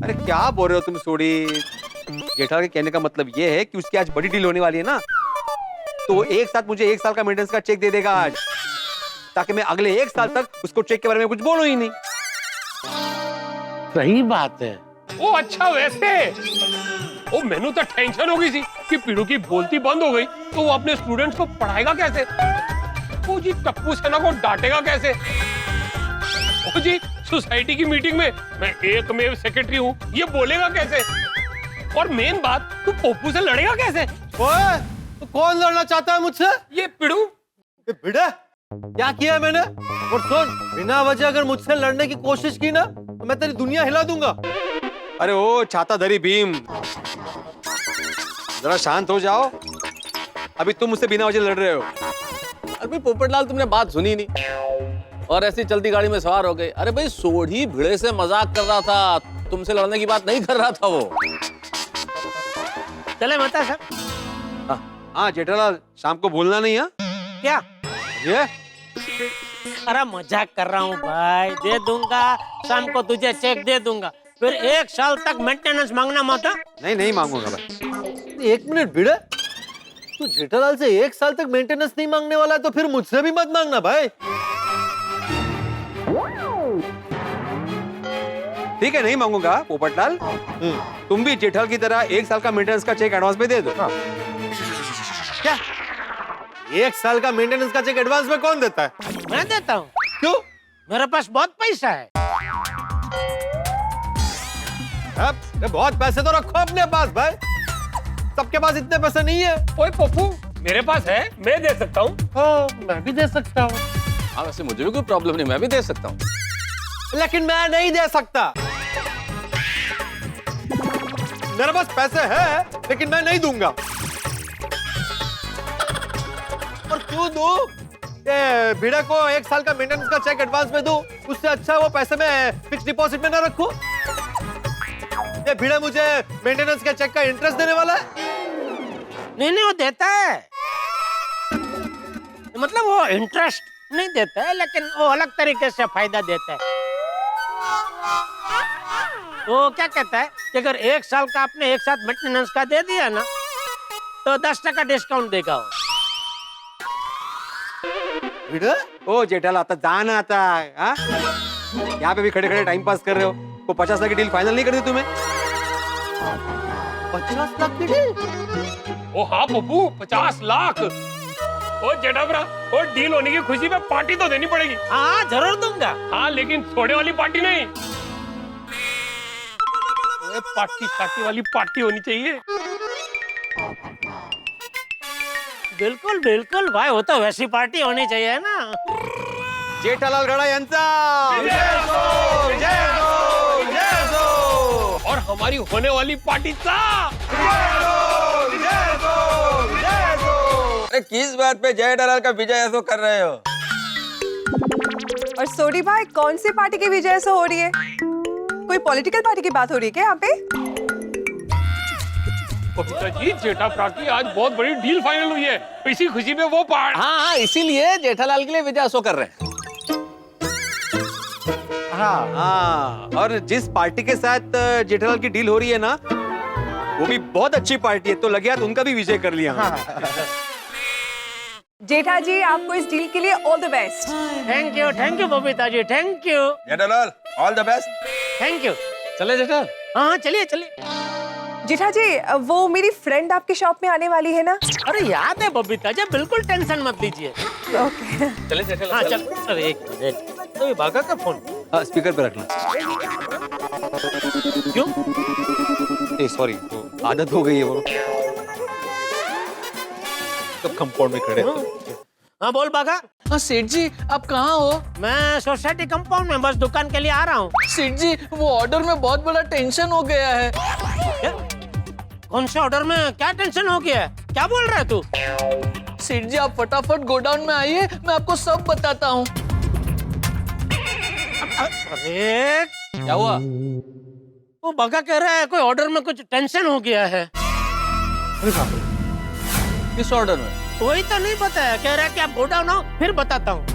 अरे क्या बोल रहे हो तुम सोडी? जेठालाल के कहने का मतलब ये है कि उसकी आज बड़ी डील होने वाली है ना, तो वो एक साथ मुझे 1 साल का मेंटेनेंस का चेक दे देगा आज, ताकि मैं अगले 1 साल तक उसको चेक के बारे में कुछ बोलूं ही नहीं। सही बात है। ओ अच्छा वैसे ओ मैनू तो टेंशन हो गई थी कि पीड़ू की बोलती बंद हो गई तो वो अपने स्टूडेंट्स को पढ़ाएगा कैसे? ओ जी टप्पू सेना को डांटेगा कैसे? ओ जी सोसाइटी की मीटिंग में मैं एकमेव सेक्रेटरी हूँ ये बोलेगा कैसे? और मेन बात तू पप्पू से लड़ेगा कैसे? ओए, तो कौन लड़ना चाहता है मुझसे? ये पीड़ू भिड़े क्या किया है मैंने? और सुन, बिना वजह अगर मुझसे लड़ने की कोशिश की ना तो मैं तेरी दुनिया हिला दूंगा। अरे ओ छाताधारी भीम, जरा शांत हो जाओ। अभी तुम मुझसे बिना वजह लड़ रहे हो। अरे भाई पोपटलाल, तुमने बात सुनी नहीं और ऐसी चलती गाड़ी में सवार हो गए। अरे भाई सोढ़ी भिड़े से मजाक कर रहा था, तुमसे लड़ने की बात नहीं कर रहा था वो। चले बता सर। हाँ जेठालाल, शाम को भूलना नहीं है। क्या? ये अरे मजाक कर रहा हूँ भाई, दे दूंगा शाम को, तुझे चेक दे दूंगा। फिर 1 साल तक मेंटेनेंस मांगना मत। नहीं नहीं मांगूंगा भाई। 1 मिनट भिड़े, तू जेठालाल से 1 साल तक मेंटेनेंस नहीं मांगने वाला है तो फिर मुझसे भी मत मांगना भाई। ठीक है, नहीं मांगूंगा पोपटलाल। तुम भी जेठाल की तरह 1 साल का मेंटेनेंस का चेक एडवांस में दे दो। क्या 1 साल का मेंटेनेंस का चेक एडवांस में कौन देता है? मैं देता हूँ। क्यों? मेरे पास बहुत पैसा है। अब बहुत पैसे तो रखो अपने पास भाई, सबके पास इतने पैसे नहीं है। ओए पप्पू, मेरे पास है, मैं दे सकता हूँ। हाँ, मैं भी दे सकता हूँ। हाँ वैसे मुझे भी कोई प्रॉब्लम नहीं, मैं भी दे सकता हूँ। लेकिन मैं नहीं दे सकता। मेरे पास पैसे हैं लेकिन मैं नहीं दूंगा। और क्यों दूं? ये भिड़े को 1 साल का मेंटेनेंस का चेक एडवांस में दूं, उससे अच्छा वो पैसे में फिक्स डिपॉजिट में ना रखूं। ये भिड़े मुझे मेंटेनेंस के चेक का इंटरेस्ट देने वाला है। नहीं वो देता है, मतलब वो इंटरेस्ट नहीं देता है, लेकिन वो अलग तरीके से फायदा देता है। वो क्या कहता है कि अगर 1 साल का आपने एक साथ मेंटेनेंस का दे दिया ना तो 10% डिस्काउंट देगा वो। भिड़े? ओ जेठालाल, आता जाना आता है। यहाँ पे भी खड़े खड़े टाइम पास कर रहे हो। वो 50 लाख की डील फाइनल नहीं कर दी तुम्हें? 50 लाख की डील? ओ हाँ पप्पू, 50 लाख। ओ जेठाभरा, ओ डील होने की खुशी में पार्टी तो देनी पड़ेगी। हाँ जरूर दूंगा। हाँ लेकिन छोड़े वाली पार्टी नहीं, पार्टी शाटी वाली पार्टी होनी चाहिए। बिल्कुल बिल्कुल भाई, वो तो वैसी पार्टी होनी चाहिए ना। जेठालाल गड़ा यांचा और हमारी होने वाली पार्टी चा। अरे किस बात पे जय डलाल का विजय ऐसा कर रहे हो? और सोडी भाई, कौन सी पार्टी की विजय से हो रही है? कोई पॉलिटिकल पार्टी की बात हो रही है क्या यहाँ पे? पपीता जी, जेठाभरा की आज बहुत बड़ी डील फाइनल हुई है, इसी खुशी में वो पार्टी। हाँ इसीलिए जेठालाल के लिए विजय ऐसा कर रहे हैं। हाँ, और जिस पार्टी के साथ जेठालाल की डील हो रही है ना, वो भी बहुत अच्छी पार्टी है, तो लगे हाथ उनका भी विजय कर लिया। जेठा जी, आपको इस डील के लिए all the best. Thank you Babita ji, thank you. Jay Dalal, all the best. Thank you. चले जेठा? हाँ चलिए चलिए। जेठा जी, वो मेरी फ्रेंड आपकी शॉप में आने वाली है ना? अरे याद है बबीता जी, बिल्कुल टेंशन मत लीजिए। ओके। चले जेठा? हाँ चल। अरे एक मिनट, तो ये भागा का फोन स्पीकर पे रखना। क्यों? सॉरी, तो आदत हो गई है वो। तो कंपाउंड में खड़े हैं। हाँ बोल बागा। हाँ सेठ जी, आप कहाँ हो? मैं सोसाइटी कंपाउंड में बस दुकान के लिए आ रहा हूँ। सेठ जी, वो ऑर्डर में बहुत बड़ा टेंशन हो गया है। क्या? कौन से ऑर्डर में क्या टेंशन हो गया है? क्या बोल रहा है तू? सेठ जी, आप फटाफट गोडाउन में आइए, मैं आपको सब बताता हूँ। अरे क्या हुआ? वो बागा कह रहा है कोई ऑर्डर में कुछ टेंशन हो गया है। किस ऑर्डर में? वही तो नहीं पता है, कह रहा है कि आप गोडाउन आओ फिर बताता हूँ।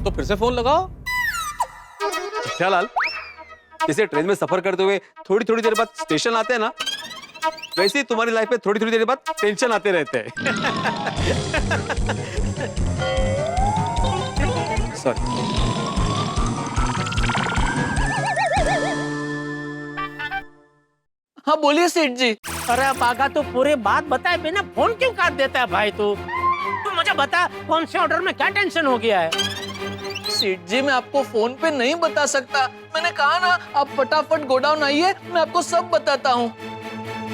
तो फिर से फोन लगाओ। जेठालाल, जैसे ट्रेन में सफर करते हुए थोड़ी थोड़ी देर बाद स्टेशन आते हैं ना, वैसे ही तुम्हारी लाइफ में थोड़ी थोड़ी देर बाद टेंशन आते रहते हैं। सॉरी। हाँ बोलिए सेठ जी। अरे बागा, तू पूरी बात बताए बिना फोन क्यों काट देता है भाई? तू मुझे बता, कौन से ऑर्डर में क्या टेंशन हो गया है? सेठ जी, मैं आपको फोन पे नहीं बता सकता। मैंने कहा ना, आप फटाफट गोडाउन आइए, मैं आपको सब बताता हूँ।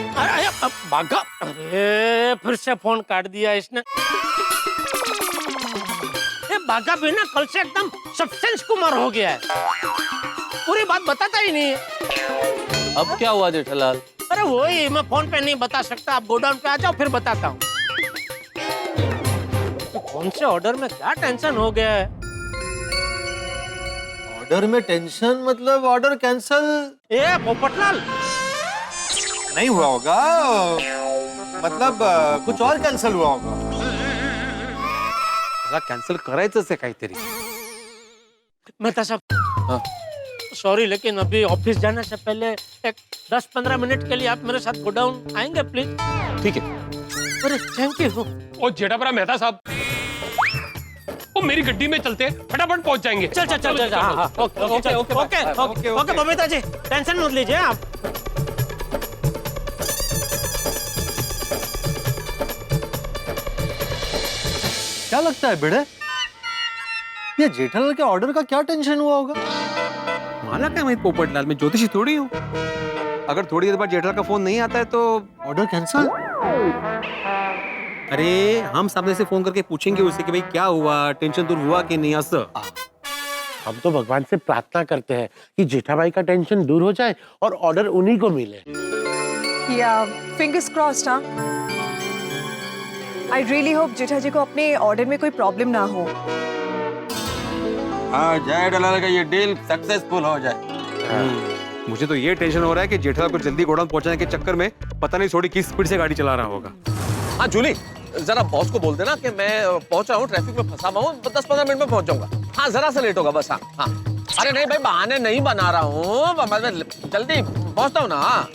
अरे बागा, अरे फिर से फोन काट दिया इसने। बागा भी ना कल से एकदम सब्सटेंस कुमार हो गया है, पूरी बात बताता ही नहीं है। अब क्या हुआ जेठालाल? अरे वही मैं फोन पे नहीं बता सकता, आप गोडाउन पे आ जाओ फिर बताता हूँ। तो कौन से ऑर्डर में क्या टेंशन हो गया है? ऑर्डर में टेंशन मतलब ऑर्डर कैंसल ए पोपटलाल, नहीं हुआ होगा, मतलब कुछ और कैंसिल हुआ होगा। कॅन्सल करायचंच आहे काहीतरी. मेहता साहब सॉरी, लेकिन अभी ऑफिस जाने से पहले एक 10-15 मिनट के लिए आप मेरे साथ गोडाउन आएंगे प्लीज? ठीक है. अरे थैंक यू। ओ जेठापरा मेहता साहब, वो मेरी गड्डी में चलते हैं, फटाफट पहुंच जाएंगे. चल चल चल चल, हाँ हाँ, okay okay okay okay okay Babita ji tension मत लीजिए आप। क्या लगता है भिड़े, ये जेठालाल के ऑर्डर का क्या टेंशन हुआ होगा? मला काय माहित पोपटलाल, मैं ज्योतिषी थोड़ी हूँ. अगर थोड़ी देर बाद जेठालाल का फोन नहीं आता है तो ऑर्डर कैंसिल? अरे हम सामने से फोन करके पूछेंगे उससे कि भाई क्या हुआ, टेंशन दूर हुआ कि नहीं. असं हम तो भगवान से प्रार्थना करते हैं कि जेठाबाई का टेंशन दूर हो जाए और ऑर्डर उन्हीं को मिले. या फिंगर्स क्रॉस्ड. हाँ, आई रियली होप जेठा जी को अपने ऑर्डर में कोई प्रॉब्लम ना हो. हाँ, जेठालाल का ये डील सक्सेसफुल हो जाए. मुझे तो ये टेंशन हो रहा है कि जेठालाल को जल्दी गोडाउन पहुंचाने के चक्कर में पता नहीं थोड़ी किस स्पीड से गाड़ी चला रहा होगा. हाँ जूली, जरा बॉस को बोल देना कि मैं पहुंच रहा हूँ, ट्रैफिक में फंसा हुआ हूँ, 10-15 मिनट में पहुंच जाऊंगा. हाँ जरा सा लेट होगा बस. हाँ हाँ, अरे नहीं भाई बहाने नहीं बना रहा हूँ, जल्दी पहुंचता हूँ ना.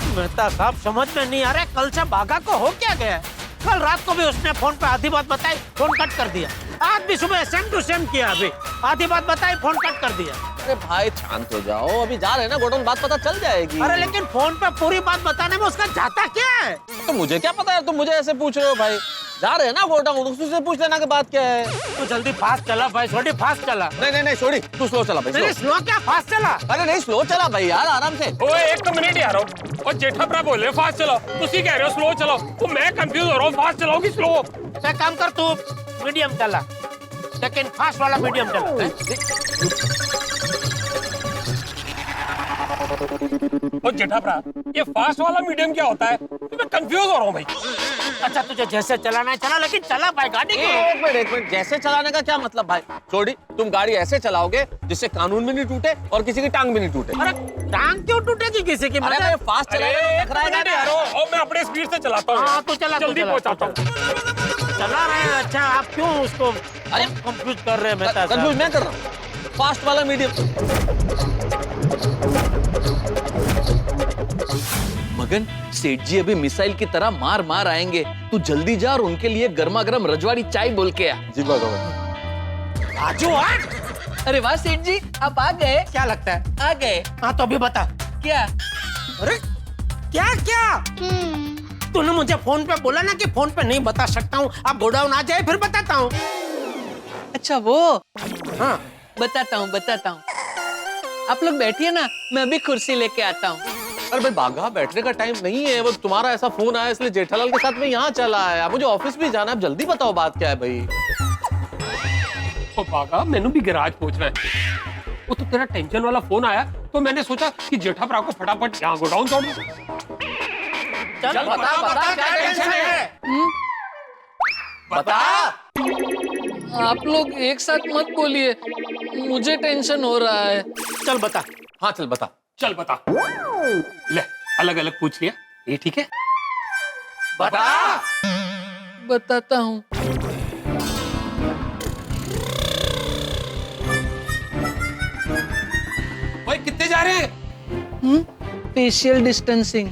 मेहता साहब समझ में नहीं आ रहा, कल से बागा को हो क्या गया? कल रात को भी उसने फोन पे आधी बात बताई, फोन कट कर दिया. आज भी सुबह सेम टू सेम किया, अभी आधी बात बताई, फोन कट कर दिया. अरे भाई शांत हो जाओ, अभी जा रहे हैं ना गोडाउन, बात पता चल जाएगी. अरे लेकिन फोन पे पूरी बात बताने में उसका जाता क्या है? तो मुझे क्या पता है, तुम मुझे ऐसे पूछ रहे हो भाई. जा रहे हैं ना गोडाउन, उससे पूछ लेना कि बात क्या है. तू जल्दी फास्ट चला भाई, छोटी फास्ट चला. नहीं छोड़ी, तू स्लो चला भाई. नहीं स्लो क्या फास्ट चला? अरे नहीं स्लो चला भाई यार, आराम से. ओए एक तो मिनट यार, और जेठापरा बोले फास्ट चलाओ, तुसी कह रहे हो स्लो चलाओ, तो मैं कंफ्यूज हो रहा हूँ, फास्ट चलाओ कि स्लो? एक काम कर, तू मीडियम चला, लेकिन फास्ट वाला मीडियम चला. और जेठापरा ये फास्ट वाला मीडियम क्या होता है? मैं कंफ्यूज हो रहा हूँ भाई. अच्छा तुझे जैसे चलाना है चला, लेकिन चला भाई गाड़ी को. एक मिनट, जैसे चलाने का क्या मतलब भाई? छोड़ी, तुम गाड़ी ऐसे चलाओगे जिससे कानून भी नहीं टूटे और किसी की टांग भी नहीं टूटे. अरे टांग क्यों टूटेगी किसी की? अरे फास्ट और मैं अपने स्पीड से चलाता हूँ. हाँ, तू चला, जल्दी पहुँचाता हूँ. चला रहे हैं. अच्छा आप क्यों उसको अरे कंफ्यूज कर रहे हैं? मैं कंफ्यूज मैं कर रहा हूँ, फास्ट वाला मीडियम. मगन, सेठ जी अभी मिसाइल की तरह मार मार आएंगे, तू जल्दी जा और उनके लिए गर्मा गर्म रजवाड़ी चाय बोल के आ. जी भगवान. आजू आज. अरे वाह सेठ जी, आप आ गए. क्या लगता है आ गए? हाँ तो अभी बता क्या? अरे क्या क्या? तूने मुझे फोन पे बोला ना कि फोन पे नहीं बता सकता हूँ, आप गोडाउन आ जाए फिर बताता हूँ. अच्छा वो, हाँ बताता हूँ. आप लोग बैठिए ना, मैं अभी कुर्सी लेके आता हूँ. अरे भाई बागा, बैठने का टाइम नहीं है, वो तुम्हारा ऐसा फोन आया इसलिए जेठालाल के साथ में यहाँ चला है. मुझे ऑफिस भी जाना है, अब जल्दी बताओ बात क्या है भाई. ओ बागा, मैंने भी गैराज पहुंचना है. वो तो तेरा टेंशन वाला फोन आया तो मैंने सोचा कि जेठापरा को फटाफट यहाँ गोडाउन छोड़ दूं. चल बता क्या टेंशन है? बता. आप लोग एक साथ मत बोलिए, मुझे टेंशन हो रहा है. चल बता. हाँ चल बता. चल बता. ले अलग अलग पूछ लिया, ये ठीक है? बता. बताता हूँ. भाई कितने जा रहे हैं? Facial distancing,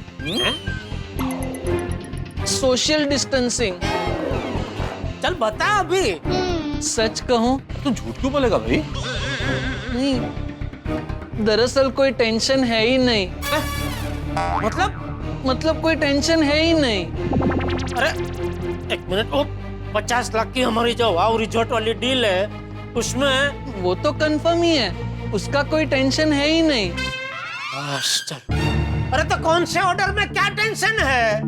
social distancing. चल बता अभी. सच कहूँ तू झूठ क्यों बोलेगा भाई? नहीं, दरअसल कोई टेंशन है ही नहीं. मतलब कोई टेंशन है ही नहीं. अरे एक मिनट, वो 50 लाख की हमारी जो वाव रिजॉर्ट वाली डील है उसमें वो तो कंफर्म ही है, उसका कोई टेंशन है ही नहीं. चल. अरे तो कौन से ऑर्डर में क्या टेंशन है?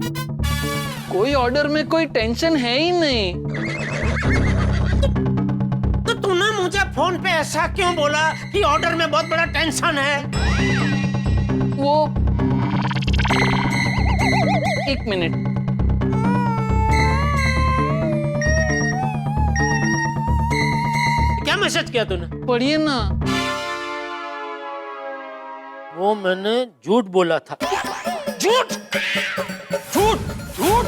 कोई ऑर्डर में कोई टेंशन है ही नहीं. ऐसा क्यों बोला कि ऑर्डर में बहुत बड़ा टेंशन है? वो 1 मिनट। क्या मैसेज किया तूने? पढ़िए ना। वो मैंने झूठ बोला था। झूठ झूठ झूठ।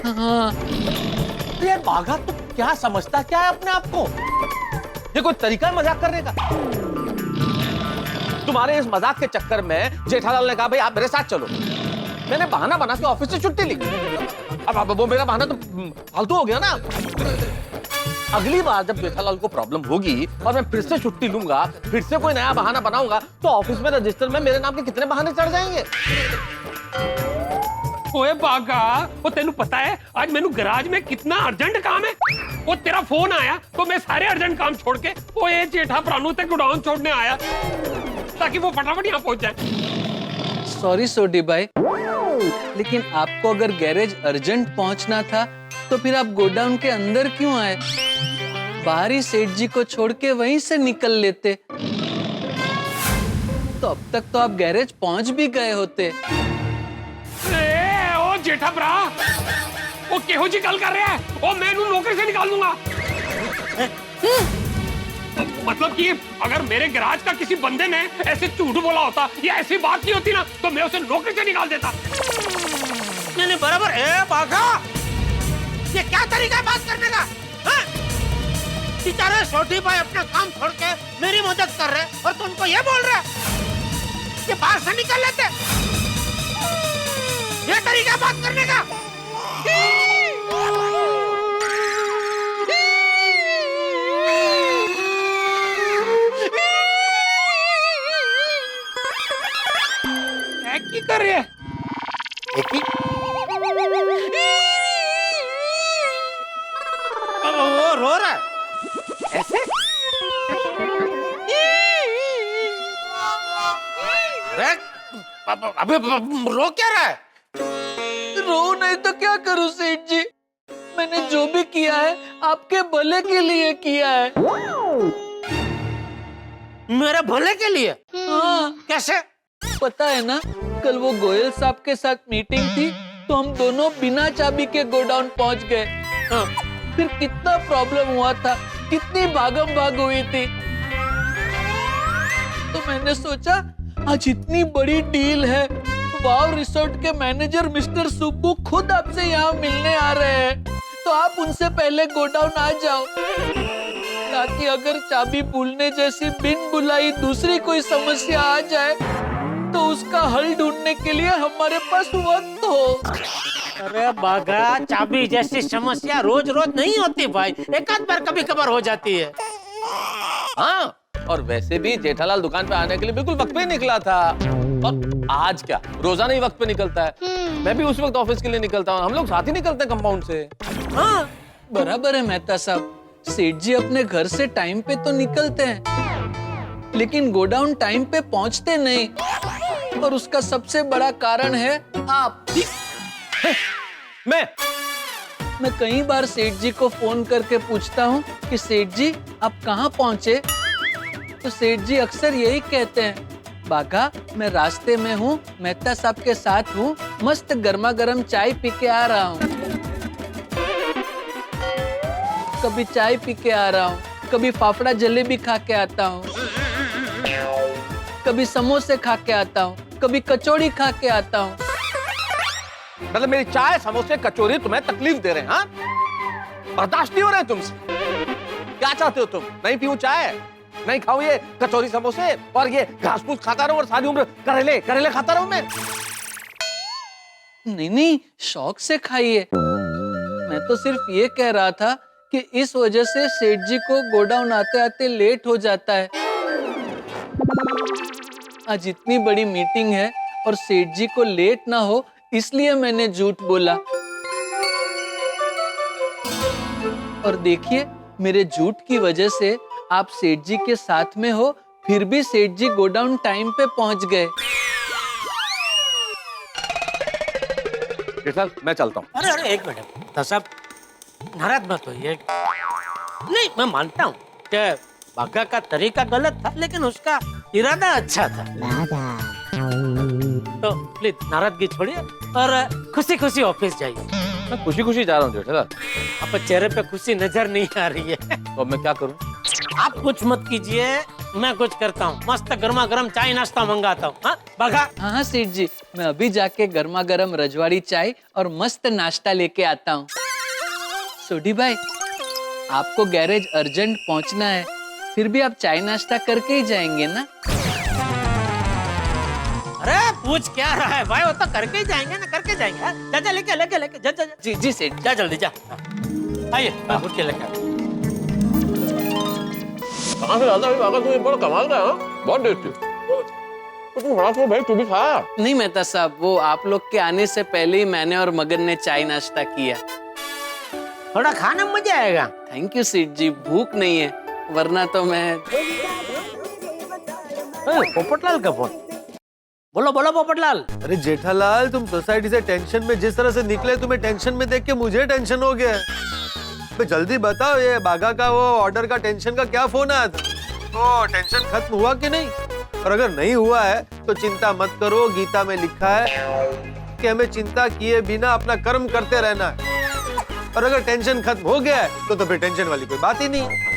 हाँ। ये बाघा तू क्या समझता क्या है अपने आप को? ये कोई तरीका है मजाक करने का? तुम्हारे इस मजाक के चक्कर में जेठालाल ने कहा भाई आप मेरे साथ चलो। मैंने बहाना बना के ऑफिस से छुट्टी ली। अब वो मेरा बहाना तो फालतू हो गया ना। अगली बार जब जेठालाल को प्रॉब्लम होगी और मैं फिर से छुट्टी लूंगा, फिर से कोई नया बहाना बनाऊंगा, तो ऑफिस में रजिस्टर में मेरे नाम के कितने बहाने चढ़ जाएंगे। ओए बागा, वो तेनू पता है आज मेनू गराज में कितना अर्जेंट काम है। वो तेरा फोन आया तो मैं सारे अर्जेंट काम छोड़ के वो ये जेठा प्राणु तक गोडाउन छोड़ने आया ताकि वो फटाफट यहाँ पहुंच जाए। सॉरी सोडी भाई, लेकिन आपको अगर गैरेज अर्जेंट पहुंचना था तो फिर आप गोडाउन के अंदर क्यों आए? बाहरी सेठ जी को छोड़ के वहीं से निकल लेते तो अब तक तो आप गैरेज पहुंच भी गए होते। ओ जेठा भरा, वो केहो जी गल कर रहा है? ओ मैं इन्हू नौकरी से निकाल दूंगा। मतलब कि अगर मेरे गैराज का किसी बंदे ने ऐसे झूठ बोला होता या ऐसी बात नहीं होती ना तो मैं उसे नौकरी से निकाल देता। नहीं बराबर है बाघा, ये क्या तरीका है बात करने का? बेचारे छोटी भाई अपना काम छोड़ के मेरी मदद कर रहे और तुमको ये बोल रहे कि बाहर से निकल लेते। ये तरीका है बात करने का? की कर रहे हैं? वो रो रहा है ऐसे? अबे रो क्या रहा है? रो नहीं तो क्या करूं सेठ जी, मैंने जो भी किया है आपके भले के लिए किया है। मेरे भले के लिए? हाँ। कैसे? पता है ना, कल वो गोयल साहब के साथ मीटिंग थी तो हम दोनों बिना चाबी के गोडाउन पहुंच गए। हाँ। फिर कितना प्रॉब्लम हुआ था, कितनी भागम भाग हुई थी। तो मैंने सोचा आज इतनी बड़ी डील है, वाव रिसोर्ट के मैनेजर मिस्टर सुब्बू खुद आपसे यहाँ मिलने आ रहे हैं, तो आप उनसे पहले गोडाउन आ जाओ ताकि अगर चाबी भूलने जैसी बिन बुलाई दूसरी कोई समस्या आ जाए तो उसका हल ढूंढने के लिए हमारे पास वक्त हो। अरे बागा, चाबी जैसी समस्या रोज रोज नहीं होती भाई, एक आध बार कभी कभार हो जाती है। हाँ, और वैसे भी जेठालाल दुकान पे आने के लिए बिल्कुल वक्त पे ही निकला था। और आज क्या रोजाना ही वक्त पे निकलता है। मैं भी उस वक्त ऑफिस के लिए निकलता हूँ, हम लोग साथ ही निकलते हैं कंपाउंड से। हाँ बराबर है मेहता साहब, सेठ जी अपने घर से टाइम पे तो निकलते हैं लेकिन गोडाउन टाइम पे पहुंचते नहीं, और उसका सबसे बड़ा कारण है आप। मैं कई बार सेठ जी को फोन करके पूछता हूँ कि सेठ जी आप कहाँ पहुँचे, तो सेठ जी अक्सर यही कहते हैं, बाघा मैं रास्ते में हूँ, मेहता साहब के साथ हूँ, मस्त गर्मा गर्म चाय पी के आ रहा हूँ। कभी चाय पी के आ रहा हूँ, कभी फाफड़ा जलेबी खा के आता हूँ, कभी समोसे खा के आता हूँ, कभी कचौड़ी खा के आता हूँ। मतलब मेरी चाय समोसे कचौरी तुम्हें तकलीफ दे रहे हैं? हाँ, बर्दाश्त नहीं हो रहे तुमसे। क्या चाहते हो तुम? नहीं पीऊं चाय, नहीं खाऊं ये कचौरी समोसे और ये घास फूस खाता रहूं और सारी उम्र करेले करेले खाता रहूं मैं? नहीं, शौक से खाइए। मैं तो सिर्फ ये कह रहा था कि इस वजह से सेठ जी को गोडाउन आते आते लेट हो जाता है। आज इतनी बड़ी मीटिंग है और सेठ जी को लेट ना हो इसलिए मैंने झूठ बोला। और देखिए, मेरे झूठ की वजह से आप सेठ जी के साथ में हो, फिर भी सेठ जी गोडाउन टाइम पे पहुंच गए। चल मैं चलता हूँ। अरे एक मिनट साहब, नाराज मत होइए। नहीं मैं मानता हूँ कि बागा का तरीका गलत था लेकिन उसका इरादा अच्छा था। तो प्लीज नाराजगी छोड़िए और खुशी खुशी ऑफिस जाइए। मैं खुशी खुशी जा रहा हूँ जेठालाल। आपके चेहरे पे खुशी नजर नहीं आ रही है। तो अब मैं क्या करूँ? आप कुछ मत कीजिए, मैं कुछ करता हूँ। मस्त गर्मा गर्म चाय नाश्ता मंगाता हूँ। हाँ बागा। हाँ हाँ सेठ जी, मैं अभी जाके गर्मा गर्म रजवाड़ी चाय और मस्त नाश्ता लेके आता हूँ। सोडी भाई, आपको गैरेज अर्जेंट पहुँचना है, फिर भी आप चाय नाश्ता करके ही जाएंगे ना? अरे पूछ क्या रहा है भाई, वो तो करके ही जाएंगे ना, करके जाएंगे। हाँ? जा जा लेके लेके लेके जा जा जा। जी जी सेठ। जा जल्दी जा। आइए मैं उठ के लेके आता हूँ। कहाँ से लाता है बागा? तू ये बड़ा कमाल का है, हाँ? बहुत टेस्टी। तो तू बड़ा तो भाई तू भी खा। नहीं मेहता साहब, वो आप लोग के आने से पहले ही मैंने और मगन ने चाय नाश्ता किया। थोड़ा खाने में मजा आएगा। थैंक यू सेठ जी, भूख नहीं है वरना तो मैं। पोपटलाल का फोन। बोलो बोलो पोपटलाल। अरे जेठालाल, तुम सोसाइटी से टेंशन में जिस तरह से निकले, तुम्हें टेंशन में देख के मुझे टेंशन हो गया। तो जल्दी बताओ, ये बागा का वो ऑर्डर का टेंशन का क्या फोन आया था? तो टेंशन खत्म हुआ कि नहीं? और अगर नहीं हुआ है तो चिंता मत करो, गीता में लिखा है कि हमें चिंता किए बिना अपना कर्म करते रहना है। और अगर टेंशन खत्म हो गया है तो फिर टेंशन वाली कोई बात ही नहीं।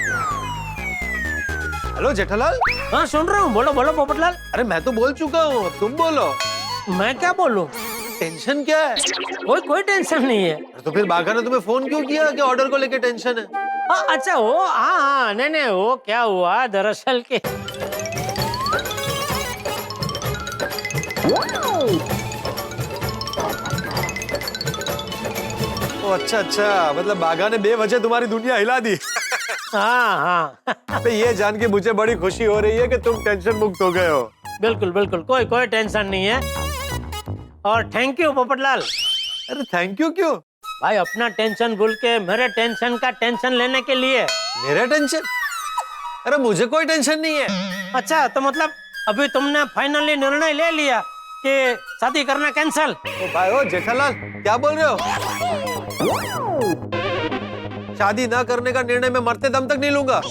हेलो जेठालाल। हाँ सुन रहा हूँ, बोलो बोलो पोपटलाल। अरे मैं तो बोल चुका हूँ, अब तुम बोलो। मैं क्या बोलूं? टेंशन क्या है? कोई टेंशन नहीं है। तो फिर बागा ने तुम्हें फोन क्यों किया कि ऑर्डर को लेके टेंशन है? हाँ अच्छा वो हाँ नहीं वो क्या हुआ दरअसल के अच्छा, मतलब बागा ने बेवजह तुम्हारी दुनिया हिला दी। हाँ तो ये जान के मुझे बड़ी खुशी हो रही है कि तुम टेंशन मुक्त हो गए हो। बिल्कुल बिल्कुल, कोई टेंशन नहीं है। और थैंक यू पोपटलाल। अरे थैंक यू क्यों भाई? अपना टेंशन भूल के मेरे टेंशन का टेंशन लेने के लिए। मेरा टेंशन? अरे मुझे कोई टेंशन नहीं है। अच्छा तो मतलब अभी तुमने फाइनली निर्णय ले लिया कि शादी करना कैंसल? ओ भाई ओ जेठालाल, क्या बोल रहे हो? शादी ना करने का निर्णय मैं मरते दम तक नहीं लूंगा।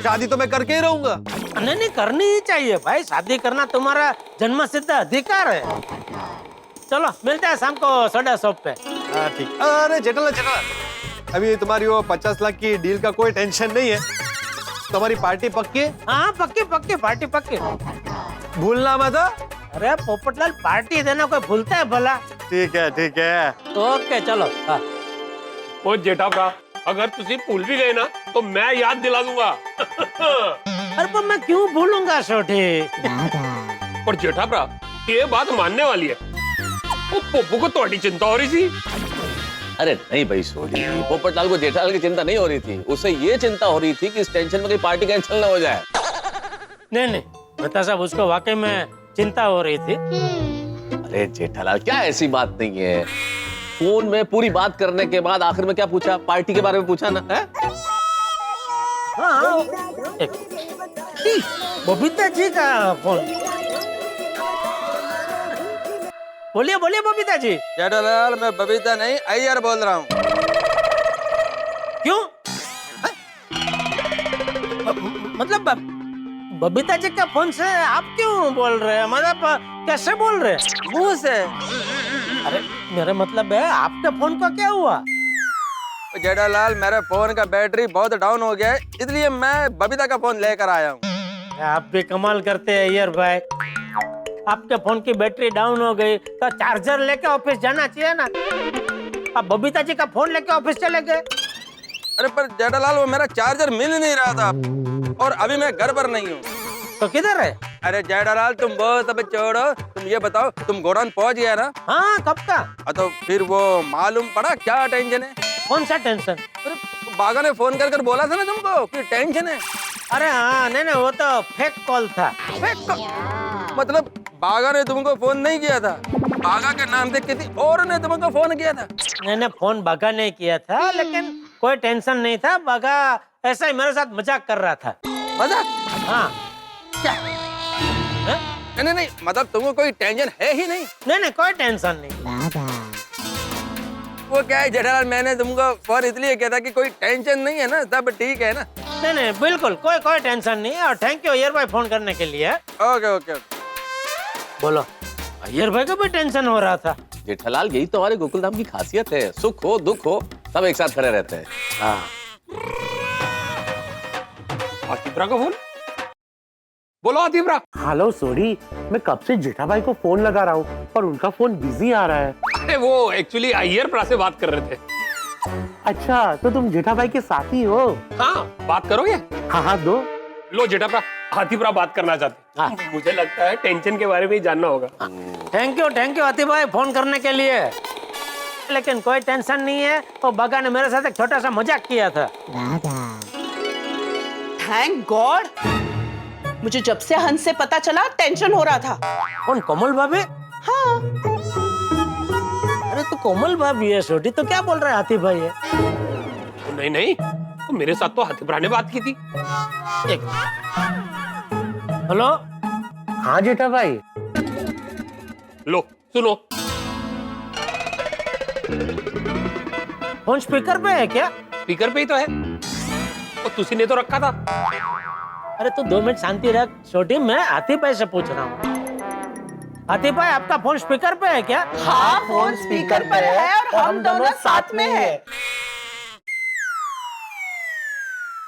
शादी तो मैं करके ही रहूंगा। नहीं करनी ही चाहिए भाई, शादी करना तुम्हारा जन्मसिद्ध अधिकार है। चलो मिलते हैं शाम को 1:30 पे। हाँ ठीक। अरे जेठालाल, अभी तुम्हारी वो 50 लाख की डील का कोई टेंशन नहीं है। तुम्हारी पार्टी पक्की? हाँ पक्की पार्टी पक्की। भूलना मत। अरे पोपटलाल, पार्टी देना कोई भूलता है भला? ठीक है। ओके चलो। हाँ। ओ जेठा भरा, अगर तुसी भूल भी गए ना तो मैं याद दिला दूंगा। अरे पर मैं क्यों भूलूंगा छोटे? और जेठा भरा, ये बात मानने वाली है। वो पोपू को थोड़ी चिंता हो रही थी। अरे नहीं भाई सोडी, पोपटलाल को जेठालाल की चिंता नहीं हो रही थी, उसे ये चिंता हो रही थी कि इस टेंशन में कहीं पार्टी कैंसिल ना हो जाए। नहीं बता साहब, उसको वाकई में चिंता हो रही थी। अरे जेठालाल, क्या ऐसी बात नहीं है। फोन में पूरी बात करने के बाद आखिर में क्या पूछा? पार्टी के बारे में पूछा ना? है? हाँ बबीता जी का फोन। बोलिए बबीता जी। जेठालाल, मैं बबीता नहीं अय्यर बोल रहा हूँ। क्यों? मतलब बबीता जी का फोन से आप क्यों बोल रहे हैं? मतलब कैसे बोल रहे हैं? मुंह से। अरे मेरा मतलब है आपके फोन को क्या हुआ? जेठालाल, मेरे फोन का बैटरी बहुत डाउन हो गया है, इसलिए मैं बबीता का फोन लेकर आया हूँ। आप भी कमाल करते हैं यार भाई। आपके फोन की बैटरी डाउन हो गई तो चार्जर लेके ऑफिस जाना चाहिए ना। आप बबीता जी का फोन लेके ऑफिस चले गए। अरे पर जेठालाल, वो मेरा चार्जर मिल नहीं रहा था और अभी मैं घर पर नहीं हूँ। तो किधर है? अरे जेठालाल, तुम वो सब छोड़ो, तुम ये बताओ, तुम गोडाउन पहुंच गया ना? हाँ कब का? तो फिर वो मालूम पड़ा क्या टेंशन है? कौन सा टेंशन? अरे बागा ने फोन कर बोला था ना तुमको कि टेंशन है। अरे हाँ नहीं वो तो फेक कॉल था। Fake call? मतलब बागा ने तुमको फोन नहीं किया था? बागा के नाम से किसी और ने तुमको फोन किया था? नहीं फोन बागा ने किया था, लेकिन कोई टेंशन नहीं था। बागा ऐसा ही मेरे साथ मजाक कर रहा था। मजाक? हाँ। क्या? नहीं, मतलब तुमको कोई टेंशन है ही नहीं? नहीं कोई टेंशन नहीं। वो क्या है जेठालाल, मैंने तुमको फोन इसलिए किया था कि कोई टेंशन नहीं है ना, सब ठीक है ना? नहीं नहीं बिल्कुल कोई कोई टेंशन नहीं है और थैंक यू अय्यर भाई फोन करने के लिए। ओके ओके बोलो अय्यर भाई को भी टेंशन हो रहा था। जेठालाल यही तो हमारे गोकुलधाम की खासियत है, सुख हो दुख हो सब एक साथ खड़े रहते हैं। हाँ आतिफरा का फोन। बोलो आतिफरा। हेलो सोडी, मैं कब से जेठा भाई को फोन लगा रहा हूँ और उनका फोन बिजी आ रहा है। अरे वो एक्चुअली अय्यर प्रा से बात कर रहे थे। अच्छा तो तुम जेठा भाई के साथी हो? हाँ बात करोगे? हाँ हाँ दो। लो जेठाप्रा, आतिफरा बात करना चाहते हैं। मुझे लगता है टेंशन के बारे में ही जानना होगा। थैंक यू आतिफ भाई फोन करने के लिए, लेकिन कोई टेंशन नहीं है। वो बगा ने मेरे साथ एक छोटा सा मजाक किया था। थैंक गॉड, मुझे जब से हंस से पता चला टेंशन हो रहा था। कौन कोमल भाभी? हाँ अरे तो कोमल भाभी है छोटी, तो क्या बोल रहा है आतिफ भाई है? नहीं नहीं, तो मेरे साथ तो आतिफरा ने बात की थी। एक हेलो। हाँ जेठा भाई। लो सुनो। फोन स्पीकर पे है क्या? स्पीकर पे ही तो है, तो तुसी ने तो रखा था। अरे तो 2 मिनट शांति रख छोटी, मैं आतिफ भाई से पूछ रहा हूँ। आतिफ भाई आपका फोन स्पीकर पे है क्या? हाँ फोन स्पीकर पर है और हम दोनों साथ में है।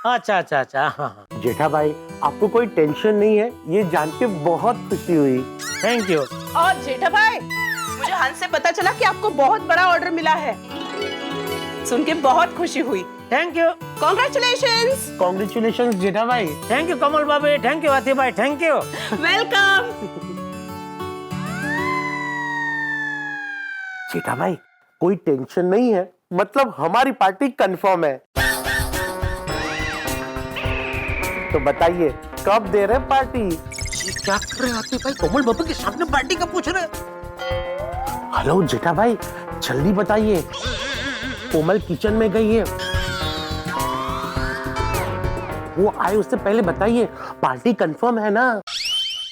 अच्छा अच्छा अच्छा हाँ हाँ। जेठा भाई आपको कोई टेंशन नहीं है, ये जान के बहुत खुशी हुई। Thank you. और जेठा भाई मुझे हंस से पता चला कि आपको बहुत बड़ा ऑर्डर मिला है, सुन के बहुत खुशी हुई। Thank you. कॉन्ग्रेचुलेशंस। कॉन्ग्रेचुलेशंस जेठा भाई। थैंक यू कमल भाभी, थैंक यू आतिफ भाई, थैंक यू। वेलकम। जेठा भाई कोई टेंशन नहीं है, मतलब हमारी पार्टी कंफर्म है। तो बताइए कब दे रहे पार्टी? ये क्या कर रहे आतिफ भाई, कोमल भाभी के सामने पार्टी का पूछ रहे? हेलो जेठा भाई जल्दी बताइए, कोमल किचन में गई है, वो आए उससे पहले बताइए पार्टी कंफर्म है ना?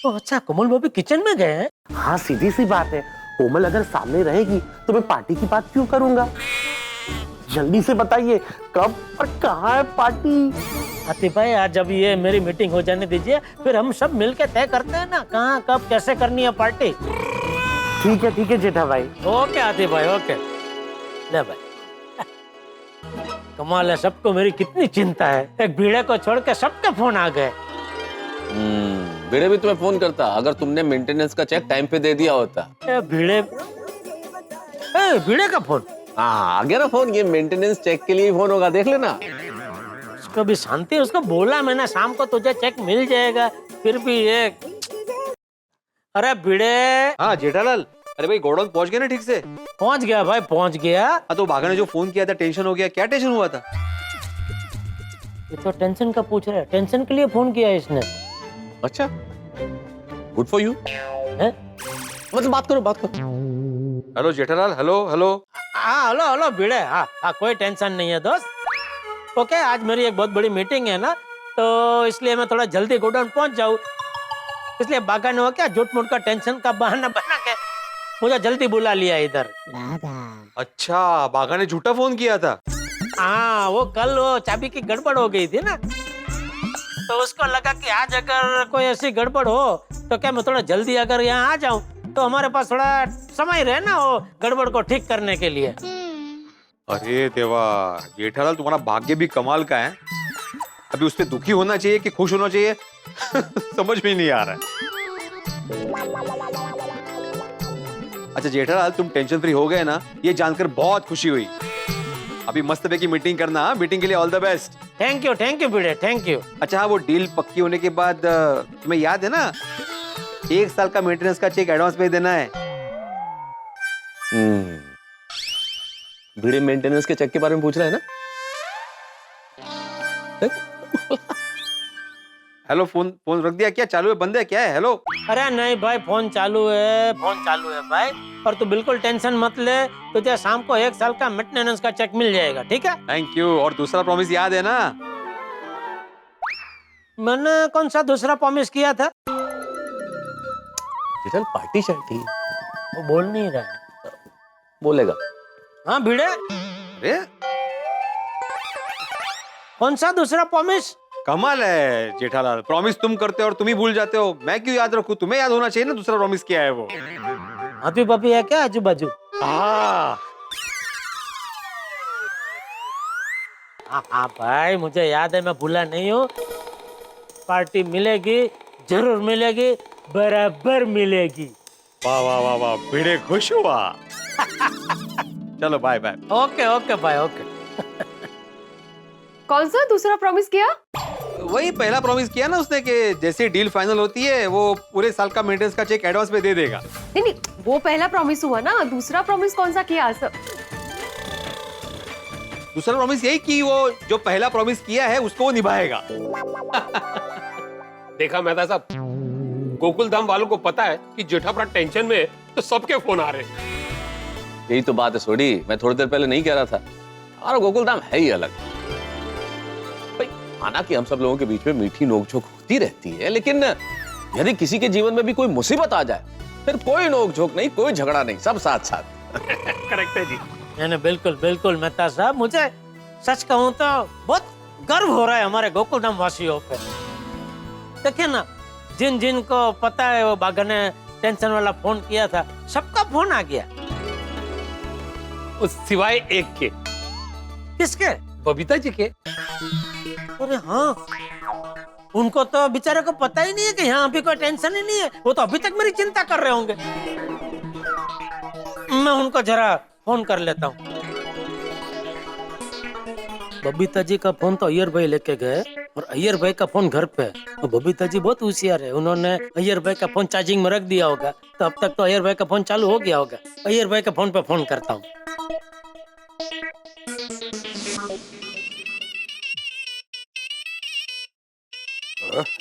अच्छा कोमल भाभी किचन में गए हैं? हाँ सीधी सी बात है, कोमल अगर सामने रहेगी तो मैं पार्टी की बात क्यों करूंगा? जल्दी से बताइए कब और कहाँ है पार्टी? आतिफ भाई आज जब ये मेरी मीटिंग हो जाने दीजिए, फिर हम सब मिलके तय करते हैं ना कहाँ कब कैसे करनी है पार्टी। ठीक है जेठा भाई। ओके आतिफ भाई ओके। ले भाई कमाल है, सबको मेरी कितनी चिंता है, एक भीड़े को छोड़ के सबके फोन आ गए। भिड़े भी तुम्हें फोन करता अगर तुमने मेंटेनेंस का चेक टाइम पे दे दिया होता। भीड़े का फोन? हाँ आ गया ना फोन, ये मेंटेनेंस चेक के लिए फोन होगा, देख लेना। उसको भी शांति, उसको बोला मैंने शाम को तुझे चेक मिल जाएगा, फिर भी ये। अरे भिड़े। हाँ जेठालाल, अरे भाई गोडाउन पहुंच गए ना ठीक से? पहुंच गया भाई पहुंच गया। हाँ तो बाघा ने जो फोन किया था टेंशन हो गया, क्या टेंशन हुआ था? ये तो टेंशन का पूछ रहा है, टेंशन के लिए फोन किया इसने। अच्छा गुड फॉर यू, मतलब बात करो। Hello Jethalal, hello hello. हाँ हेलो भिड़े। हाँ कोई टेंशन नहीं है दोस्त। ओके आज मेरी एक बहुत बड़ी मीटिंग है ना, तो इसलिए मैं थोड़ा जल्दी गोडाउन पहुंच जाऊँ, इसलिए बाघा ने वो क्या झूठ मूठ का टेंशन का बहाना बना के मुझे जल्दी बुला लिया इधर। अच्छा बाघा ने झूठा फोन किया था? हाँ वो कल वो चाबी की गड़बड़ हो गई थी ना, तो उसको लगा कि आज अगर कोई ऐसी गड़बड़ हो तो क्या मैं थोड़ा जल्दी अगर यहाँ आ जाऊं तो हमारे पास थोड़ा समय रहे ना वो गड़बड़ को ठीक करने के लिए। अरे देवा, जेठालाल तुम्हारा भाग्य भी कमाल का है। अभी उस पे दुखी होना चाहिए कि खुश होना चाहिए समझ में नहीं आ रहा है। अच्छा जेठालाल तुम टेंशन फ्री हो गए ना, ये जानकर बहुत खुशी हुई। अभी मस्त की मीटिंग करना, मीटिंग के लिए all the best. Thank you Bhide, thank you. अच्छा हाँ वो डील पक्की होने के बाद तुम्हें याद है ना 1 साल का मेंटेनेंस का चेक एडवांस में देना है। भिड़े मेंटेनेंस के चेक के बारे में पूछ रहा है ना? हेलो फोन रख दिया क्या? चालू है बंद है क्या है? हेलो। अरे नहीं भाई फोन चालू है भाई, और तू बिल्कुल टेंशन मत ले, तुझे शाम को 1 साल का मेंटेनेंस का चेक मिल जाएगा, ठीक है? Thank you. और दूसरा प्रॉमिस याद है ना? मैंने कौन सा दूसरा प्रॉमिस किया था? चल पार्टी शार्टी वो बोल नहीं रहा है। बोलेगा। हाँ भिड़े, अरे कौन सा दूसरा प्रॉमिस? कमाल है जेठालाल, प्रॉमिस तुम करते हो और तुम ही भूल जाते हो। मैं क्यों याद रखूं? तुम्हें याद होना चाहिए ना दूसरा प्रॉमिस किया है वो। अभी पापी है क्या आजू बाजू? हाँ भाई, मुझे याद है, मैं भूला नहीं हूँ। पार्टी मिलेगी, जरूर मिलेगी, बराबर मिलेगी। वाह वाह वाह वाह, भिड़े खुश हुआ। चलो bye bye. Okay okay bye okay. कौन सा दूसरा प्रॉमिस किया? वही पहला प्रॉमिस किया ना उसने कि जैसे डील फाइनल होती है वो पूरे साल का मेंटेनेंस का चेक एडवांस में दे देगा। नहीं नहीं, वो पहला प्रॉमिस हुआ ना, दूसरा प्रॉमिस कौन सा किया? दूसरा प्रॉमिस यही कि वो जो पहला प्रॉमिस किया है उसको वो निभाएगा। देखा मेहता साहब, गोकुल धाम वालों को पता है कि जेठापरा टेंशन में है, तो सबके फोन आ रहे हैं। यही तो बात है सोडी, मैं थोड़ी देर पहले नहीं कह रहा था, और गोकुल धाम है ही अलग भाई। माना कि हम सब लोगों के बीच में मीठी नोकझोंक होती रहती है, लेकिन यदि किसी के जीवन में भी कोई मुसीबत आ जाए फिर कोई नोकझोंक नहीं, कोई झगड़ा नहीं, सब साथ साथ। करेक्ट है जी। नहीं बिल्कुल बिल्कुल मेहता साहब, मुझे सच कहूँ तो बहुत गर्व हो रहा है हमारे गोकुल धाम वासियों पे। देखिए ना, जिन जिन को पता है वो बागा ने टेंशन वाला फोन किया था, सबका फोन आ गया। उस सिवाय एक के। किसके? बबीता जी के। अरे हाँ, उनको तो बेचारे को पता ही नहीं है कि यहाँ अभी कोई टेंशन ही नहीं है। वो तो अभी तक मेरी चिंता कर रहे होंगे। मैं उनको जरा फोन कर लेता हूँ। बबीता जी का फोन तो अय्यर भाई लेके गए और अय्यर भाई का फोन घर पे है। और बबीता जी बहुत होशियार है, उन्होंने अय्यर भाई का फोन चार्जिंग में रख दिया होगा, तो अब तक तो अय्यर भाई का फोन चालू हो गया होगा। अय्यर भाई का फोन पे फोन करता हूँ।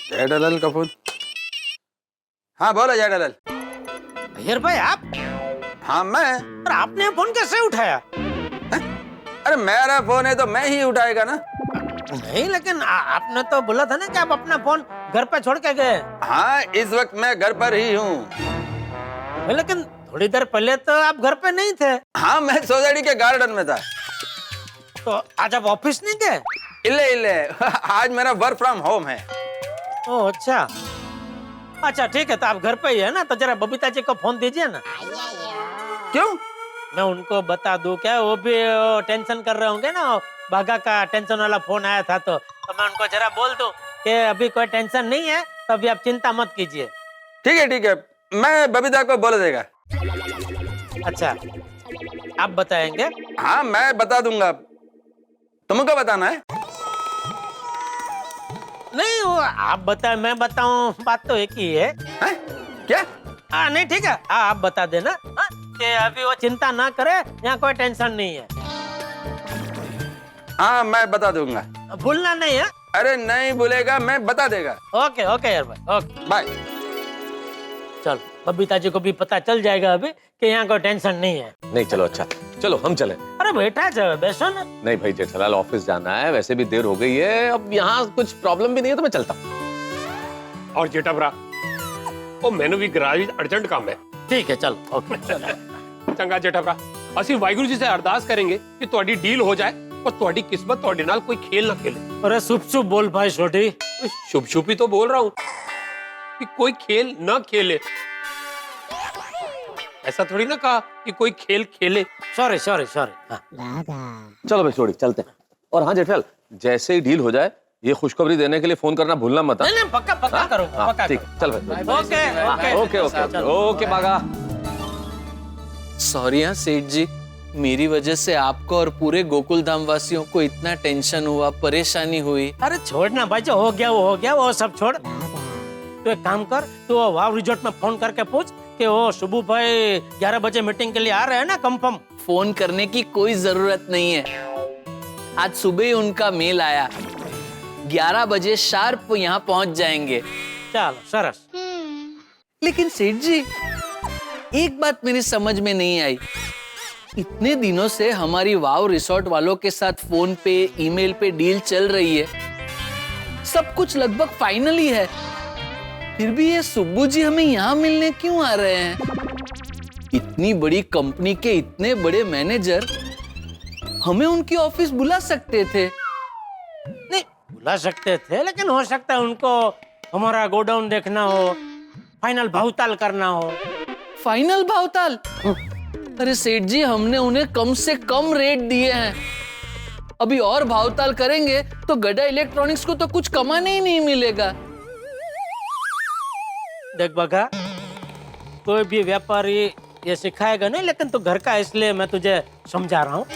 जेठालाल का फोन। हाँ बोलो जेठालाल। अय्यर भाई आप? हाँ मैं। और आपने फोन कैसे उठाया? अरे मेरा फोन है तो मैं ही उठाएगा ना। नहीं, लेकिन आपने तो बोला था ना कि आप अपना फोन घर पे छोड़ के गए। हाँ, इस वक्त मैं घर पर ही हूँ। लेकिन थोड़ी देर पहले तो आप घर पे नहीं थे। हाँ, मैं सोसाइटी के गार्डन में था। तो आज आप ऑफिस नहीं गए? इले इले आज मेरा वर्क फ्रॉम होम है। ओह अच्छा अच्छा, ठीक है, तो आप घर पे ही है ना, तो जरा बबीता जी को फोन दीजिए ना। क्यों? मैं उनको बता दूं क्या? वो भी टेंशन कर रहे होंगे ना, बागा का टेंशन वाला फोन आया था, तो मैं उनको जरा बोल दूं कि अभी कोई टेंशन नहीं है, तो अभी आप चिंता मत कीजिए। ठीक है, मैं बबीता को बोल देगा। अच्छा, आप बताएंगे? हाँ, मैं बता दूंगा। तुमको बताना है? नहीं, वो आप बताए मैं बताऊं, बात तो एक ही है। क्या? नहीं ठीक है, आप बता देना कि अभी वो चिंता ना करे, यहाँ कोई टेंशन नहीं है। हाँ, मैं बता दूंगा। भूलना नहीं है। अरे नहीं भूलेगा, मैं बता देगा। ओके ओके यार भाई, ओके बाय। चलो, बबीता जी को भी पता चल जाएगा अभी कि यहाँ कोई टेंशन नहीं है। नहीं चलो, अच्छा चलो हम चलें। अरे बेटा जाओ, बैठो ना। नहीं भाई जेठालाल, ऑफिस जाना है, वैसे भी देर हो गई है, अब यहाँ कुछ प्रॉब्लम भी नहीं है तो मैं चलता हूँ। और जेठापरा, वो मैंने भी गराज अर्जेंट काम है। ठीक है, चलो ओके। चंगा जेठापरा, ਅਸੀਂ ਵਾਹਿਗੁਰੂ जी से अरदास करेंगे कि ਤੁਹਾਡੀ डील हो जाए और ਤੁਹਾਡੀ किस्मत ਤੁਹਾਡੇ ਨਾਲ कोई खेल ना खेले। अरे शुभ शुभ बोल भाई छोटी। शुभ शुभ ही तो बोल रहा हूँ कि कोई खेल ना खेले। ऐसा थोड़ी ना कहा कि कोई खेल खेले। Sorry sorry sorry. चलो भाई छोड़ी, चलते हैं। और हाँ जेठालाल, जैसे ही डील हो जाए ये खुशखबरी देने के लिए फोन करना भूलना मत। नहीं नहीं, पक्का पक्का करूंगा, पक्का। ठीक, चल भाई। Okay okay okay okay okay बागा। सॉरी हाँ सेठ जी, मेरी वजह से आपको और पूरे गोकुल धाम वासियों को इतना टेंशन हुआ, परेशानी हुई। अरे छोड़ना भाई, जो हो गया वो हो गया, वो सब छोड़। तो एक काम कर, तो वाव रिजॉर्ट में फोन करके पूछ कि वो शुभू भाई 11 बजे मीटिंग के लिए आ रहे हैं ना, कंफर्म। फोन करने की कोई जरूरत नहीं है, आज सुबह ही उनका मेल आया, 11 बजे शार्प यहाँ पहुंच जाएंगे। चलो सरस। लेकिन सेठ जी, एक बात मेरी समझ में नहीं आई, इतने दिनों से हमारी वाव रिसोर्ट वालों के साथ फोन पे, ईमेल पे डील चल रही है, सब कुछ लगभग फाइनल ही है, फिर भी ये सुब्बू जी हमें यहाँ मिलने क्यों आ रहे हैं? इतनी बड़ी कंपनी के इतने बड़े मैनेजर हमें उनकी ऑफिस बुला सकते थे। नहीं, बुला सकते थे, लेकिन हो सकता है उनको हमारा गोडाउन देखना हो, फाइनल भावताल करना हो। फाइनल भावताल? अरे सेठ जी, हमने उन्हें कम से कम रेट दिए हैं। अभी और भावताल करेंगे तो गड्ढा इलेक्ट्रॉनिक्स को तो कुछ कमाने ही नहीं मिलेगा। देख बगा, कोई भी व्यापारी ये सिखाएगा नहीं, लेकिन तू घर का, इसलिए मैं तुझे समझा रहा हूँ।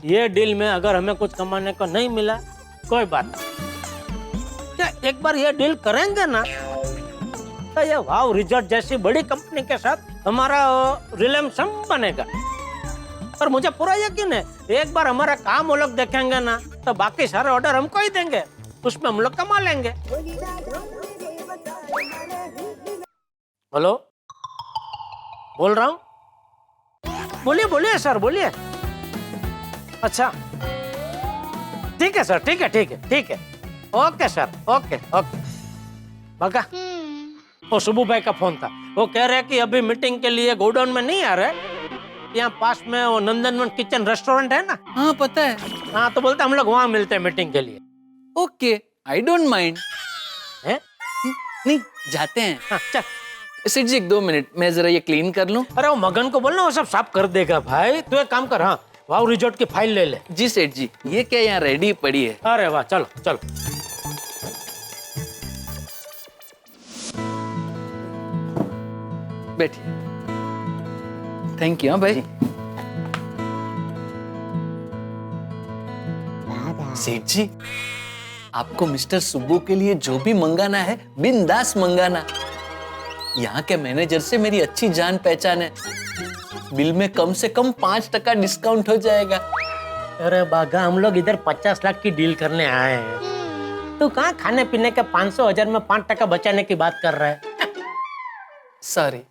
ये डील में अगर हमें कुछ कमाने को नहीं मिला, कोई बात नहीं, एक बार ये डील करेंगे ना, तो ये वाव रिजॉर्ट जैसी बड़ी कंपनी के साथ हमारा रिलेशन बनेगा। और मुझे पूरा यकीन है, एक बार हमारा काम वो लोग देखेंगे ना, तो बाकी सारे ऑर्डर हमको ही देंगे, उसमें हम लोग कमा लेंगे। हेलो, बोल रहा हूँ। बोलिए बोलिए सर, बोलिए। अच्छा, ठीक है सर, ठीक है ठीक है ठीक है, ओके सर, ओके ओके। बगा, वो सुबू भाई का फोन था, वो कह रहे कि अभी मीटिंग के लिए गोडाउन में नहीं आ रहे, यहाँ पास में वो नंदनवन किचन रेस्टोरेंट है ना। हाँ पता है। हाँ, तो बोलते हम लोग वहाँ मिलते हैं मीटिंग के लिए। Okay, I don't mind. है? नहीं, जाते हैं। हाँ, चल। सेठ जी 1-2 मिनट, मैं जरा ये क्लीन कर लूं। अरे वो मगन को बोलना, वो सब साफ कर देगा भाई। तू एक काम कर, हाँ, वाव रिजॉर्ट की फाइल ले ले। जी सेठ जी, ये क्या यहाँ रेडी पड़ी है? अरे वाह, चलो चलो। बैठिए। Thank you. हाँ भाई। सेठ जी, आपको मिस्टर सुब्बू के लिए जो भी मंगाना है बिंदास मंगाना। यहाँ के मैनेजर से मेरी अच्छी जान पहचान है, बिल में कम से कम 5% डिस्काउंट हो जाएगा। अरे बागा, हम लोग इधर 50 लाख की डील करने आए हैं, तो कहाँ खाने पीने के 500,000 में 5% बचाने की बात कर रहा है। सॉरी।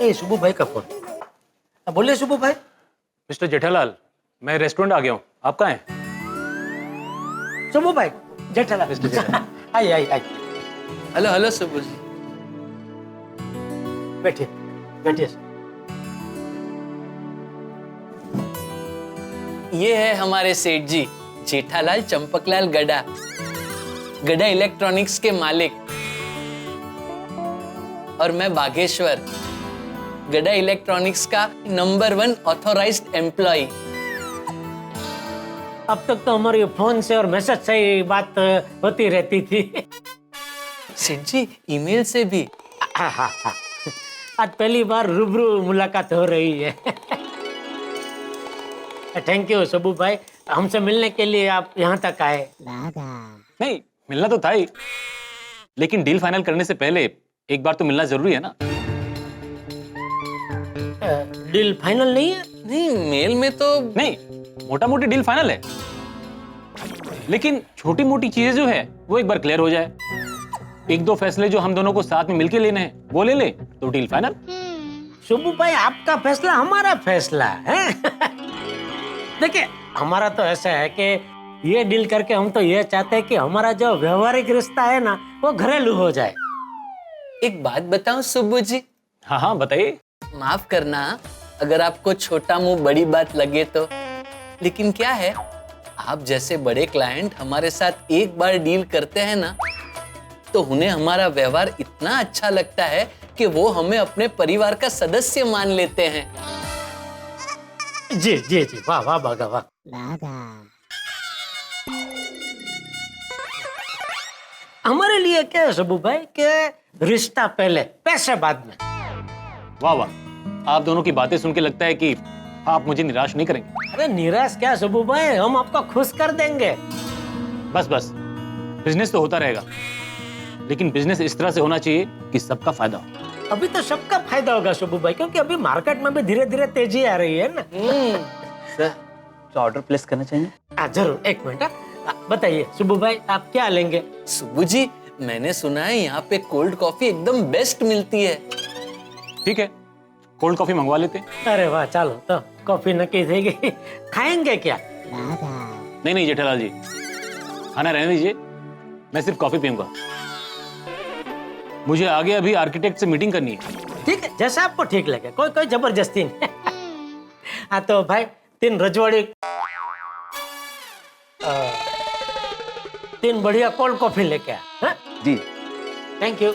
ए सुबू भाई का फोन। बोलिए सुबू भाई। मिस्टर जेठालाल, मैं रेस्टोरेंट आ गया हूँ, आप कहाँ हैं? सुबू भाई, जेठालाल। मिस्टर जेठालाल। आइए आइए आइए। हेलो हेलो सुबू जी। बैठिए बैठिए। ये है हमारे सेठ जी, जेठालाल चंपकलाल गड्ढा, गड्ढा इलेक्ट्रॉनिक्स के मालिक। और मैं बागेश्वर, गड्ढा इलेक्ट्रॉनिक्स का नंबर 1 ऑथोराइज्ड एम्प्लॉय। अब तक तो हमारी फोन से और मैसेज से ही बात होती रहती थी। सेठ जी, ईमेल से भी। आज पहली बार रूबरू मुलाकात हो रही है। थैंक यू सबू भाई, हमसे मिलने के लिए आप यहाँ तक आए। नहीं, मिलना तो था ही, लेकिन डील फाइनल करने से पहले एक बार तो मिलना जरूरी है ना। डील फाइनल नहीं है? नहीं, मेल में तो नहीं, मोटा मोटी डील फाइनल है, लेकिन छोटी मोटी चीजें जो है वो एक बार क्लियर हो जाए। 1-2 फैसले जो हम दोनों को साथ में मिलके लेने हैं वो ले ले तो डील फाइनल। शुभू भाई, आपका फैसला हमारा फैसला है। देखिए, हमारा तो ऐसा है कि ये डील करके हम तो ये चाहते हैं कि हमारा जो व्यवहारिक रिश्ता है ना, वो घरेलू हो जाए। एक बात बताऊं सुब्बू जी? हाँ हाँ बताइए। माफ करना अगर आपको छोटा मुंह बड़ी बात लगे तो, लेकिन क्या है, आप जैसे बड़े क्लाइंट हमारे साथ एक बार डील करते हैं ना, तो उन्हें हमारा व्यवहार इतना अच्छा लगता है कि वो हमें अपने परिवार का सदस्य मान लेते हैं। जी जी जी, वाह वाह बागा वाह। हमारे लिए क्या है सबू भाई के रिश्ता पहले, पैसे बाद में। वाह वाह, आप दोनों की बातें सुन के लगता है कि आप मुझे निराश नहीं करेंगे। अरे निराश क्या सबू भाई, हम आपको खुश कर देंगे। बस बस, बिजनेस तो होता रहेगा, लेकिन बिजनेस इस तरह से होना चाहिए कि सबका फायदा हो। अभी तो सबका फायदा होगा शुभू भाई, क्योंकि अभी मार्केट में भी धीरे धीरे तेजी आ रही है ना। सर, तो ऑर्डर प्लेस करना चाहिए। जरूर, एक मिनट। बताइए शुभू भाई, आप क्या लेंगे? सुब्बू जी, मैंने सुना है यहाँ पे कोल्ड कॉफी एकदम बेस्ट मिलती है। ठीक है, कोल्ड कॉफी मंगवा लेते हैं। अरे वाह, चलो तो कॉफी नक्की देगी। खाएंगे क्या? नहीं नहीं जेठालाल जी, खाना रहने दीजिए, मैं सिर्फ कॉफी पीऊंगा। मुझे आगे अभी आर्किटेक्ट से मीटिंग करनी है। ठीक है, जैसा आपको ठीक लगे, कोई कोई जबरदस्ती नहीं। हाँ तो भाई 3 रजवाड़ी 3 बढ़िया कोल्ड कॉफी लेके आ। हाँ? जी थैंक यू।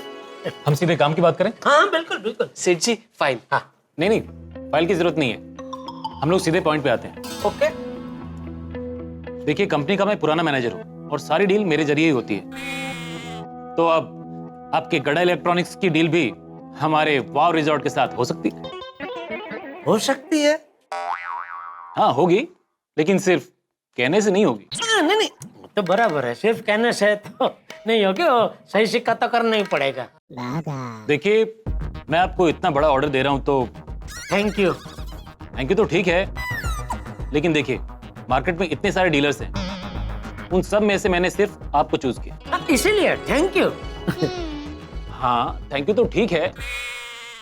हम सीधे काम की बात करें? हाँ बिल्कुल बिल्कुल। सेठ जी फाइल। हाँ नहीं नहीं, फाइल की जरूरत नहीं है, हम लोग सीधे पॉइंट पे आते हैं। ओके। देखिए, कंपनी का मैं पुराना मैनेजर हूँ और सारी डील मेरे जरिए ही होती है। तो अब आपके गड़ा इलेक्ट्रॉनिक्स की डील भी हमारे वाव रिजॉर्ट के साथ हो सकती है। हो सकती है? हाँ होगी, लेकिन सिर्फ कहने से नहीं होगी। नहीं नहीं, तो बराबर है, सिर्फ कहने से तो नहीं होगी, वो सही सिक्का तो करना ही पड़ेगा। देखिए, मैं आपको इतना बड़ा ऑर्डर दे रहा हूँ तो थैंक यू। थैंक यू तो ठीक है, लेकिन देखिए मार्केट में इतने सारे डीलर्स हैं, उन सब में से मैंने सिर्फ आपको चूज किया। इसीलिए थैंक यू। हाँ थैंक यू तो ठीक है,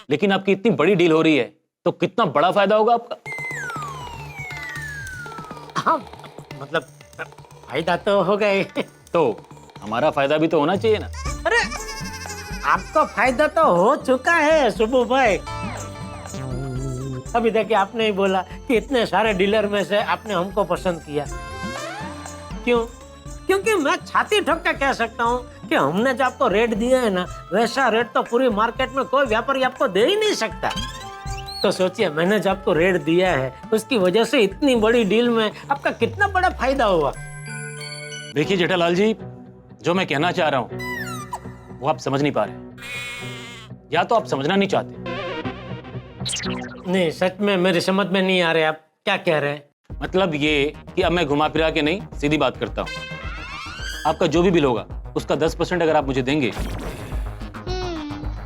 लेकिन आपकी इतनी बड़ी डील हो रही है तो कितना बड़ा फायदा होगा आपका। हाँ मतलब फायदा तो हो गए, तो हमारा फायदा भी तो होना चाहिए ना। अरे आपका फायदा तो हो चुका है सुबू भाई। अभी देखिए, आपने ही बोला कि इतने सारे डीलर में से आपने हमको पसंद किया। क्यों? क्योंकि मैं छाती ठोक के कह सकता हूँ कि हमने जो आपको रेट दिया है ना, वैसा रेट तो पूरी मार्केट में कोई व्यापारी आपको दे ही नहीं सकता। तो सोचिए, मैंने जो आपको रेट दिया है उसकी वजह से इतनी बड़ी डील में आपका कितना बड़ा फायदा हुआ। देखिए जेठालाल जी, जो मैं कहना चाह रहा हूँ वो आप समझ नहीं पा रहे, या तो आप समझना नहीं चाहते। नहीं, सच में मेरी समझ में नहीं आ रहे आप क्या कह रहे हैं। मतलब ये कि अब मैं घुमा फिरा के नहीं, सीधी बात करता हूँ। आपका जो भी बिल होगा उसका 10% अगर आप मुझे देंगे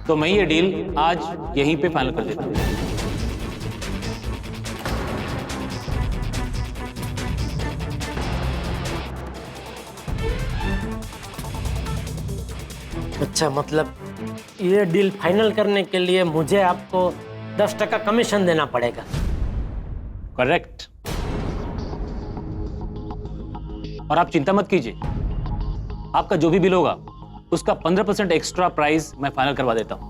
तो मैं ये डील आज यहीं पे फाइनल कर देता हूँ। अच्छा, मतलब ये डील फाइनल करने के लिए मुझे आपको 10% कमीशन देना पड़ेगा। करेक्ट। और आप चिंता मत कीजिए, आपका जो भी बिल होगा उसका 15% एक्स्ट्रा प्राइस मैं फाइनल करवा देता हूं।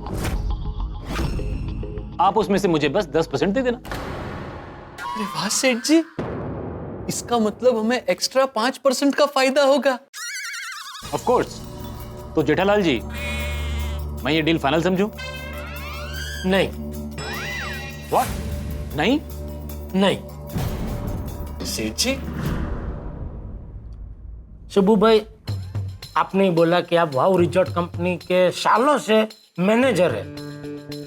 आप उसमें से मुझे बस 10% दे देना। अरे वाह सेठ जी, इसका मतलब हमें एक्स्ट्रा 5% का फायदा होगा। Of course. तो जेठालाल जी, मैं ये डील फाइनल समझूं? नहीं। व्हाट? नहीं? नहीं सेठ जी। शुभू भाई, आपने बोला कि आप वाव रिजॉर्ट कंपनी के सालों से मैनेजर है,